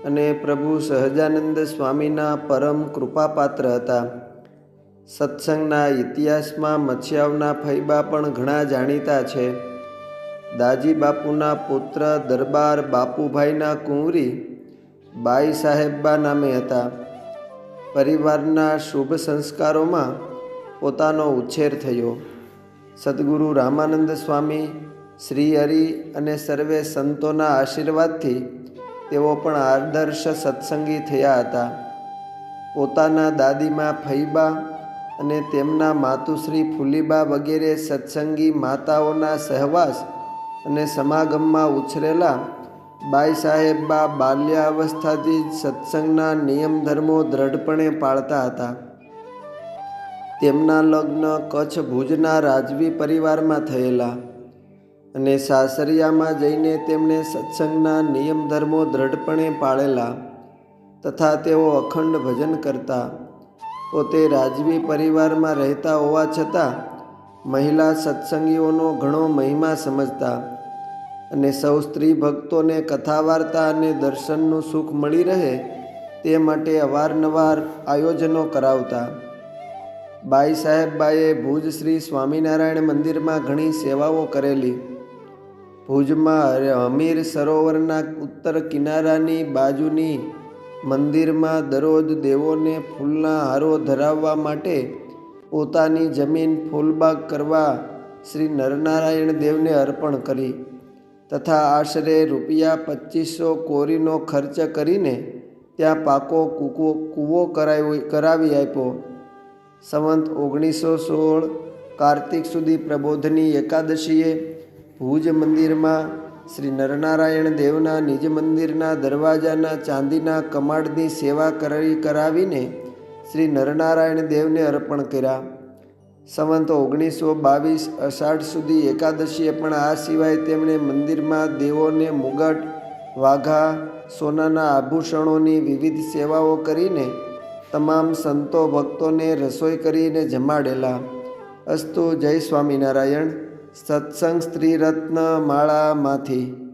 અને પ્રભુ સહજાનંદ સ્વામીના પરમ કૃપાપાત્ર હતા. સત્સંગના ઇતિહાસમાં મચ્છિયાવના ફૈબા પણ ઘણા જાણીતા છે. દાજી બાપુના પુત્ર દરબાર બાપુભાઈના કુંવરી બાઈ સાહેબા નામે હતા. પરિવારના શુભ સંસ્કારોમાં પોતાનો ઉછેર થયો. સદગુરુ રામાનંદ સ્વામી, શ્રીહરિ અને સર્વે સંતોના આશીર્વાદથી તેઓ પણ આદર્શ સત્સંગી થયા હતા. પોતાના દાદીમા ફૈબા અને તેમના માતુશ્રી ફુલીબા વગેરે સત્સંગી માતાઓના સહવાસ અને સમાગમમાં ઉછરેલા બાઈ સાહેબા બાલ્યાવસ્થાથી જ સત્સંગના નિયમ ધર્મો દ્રઢપણે પાળતા હતા. તેમના લગ્ન કચ્છ ભુજના રાજવી પરિવારમાં થયેલા અને સાસરિયામાં જઈને તેમણે સત્સંગના નિયમ ધર્મો દ્રઢપણે પાળેલા તથા તેઓ અખંડ ભજન કરતા. પોતે રાજવી પરિવારમાં રહેતા હોવા છતાં મહિલા સત્સંગીઓનો ઘણો મહિમા સમજતા અને સૌ સ્ત્રી ભક્તોને કથા વાર્તા અને દર્શનનું સુખ મળી રહે તે માટે અવારનવાર આયોજનો કરાવતા. બાઈ સાહેબબાએ ભુજ શ્રી સ્વામિનારાયણ મંદિરમાં ઘણી સેવાઓ કરેલી. ભુજમાં હમીર સરોવરના ઉત્તર કિનારાની બાજુની મંદિરમાં દરરોજ દેવોને ફૂલના હારો ધરાવવા માટે પોતાની જમીન ફૂલબાગ કરવા શ્રી નરનારાયણ દેવને અર્પણ કરી તથા આશરે ₹2500 કોરીનો ખર્ચ કરીને ત્યાં પાકો કૂવો કરાવી આપ્યો. સંવંત 1916 કાર્તિક સુધી પ્રબોધની એકાદશીએ ભુજ મંદિરમાં શ્રી નરનારાયણ દેવના નિજ મંદિરના દરવાજાના ચાંદીના કમાડની સેવા કરાવીને શ્રી નરનારાયણ દેવને અર્પણ કર્યા. સંવંત 1922 અષાઢ સુધી એકાદશીએ પણ આ સિવાય તેમણે મંદિરમાં દેવોને મુગટ, વાઘા, સોનાના આભૂષણોની વિવિધ સેવાઓ કરીને તમામ સંતો ભક્તોને રસોઈ કરીને જમાડેલા. અસ્તુ. જય સ્વામિનારાયણ. સત્સંગ સ્ત્રી રત્ન માળામાંથી.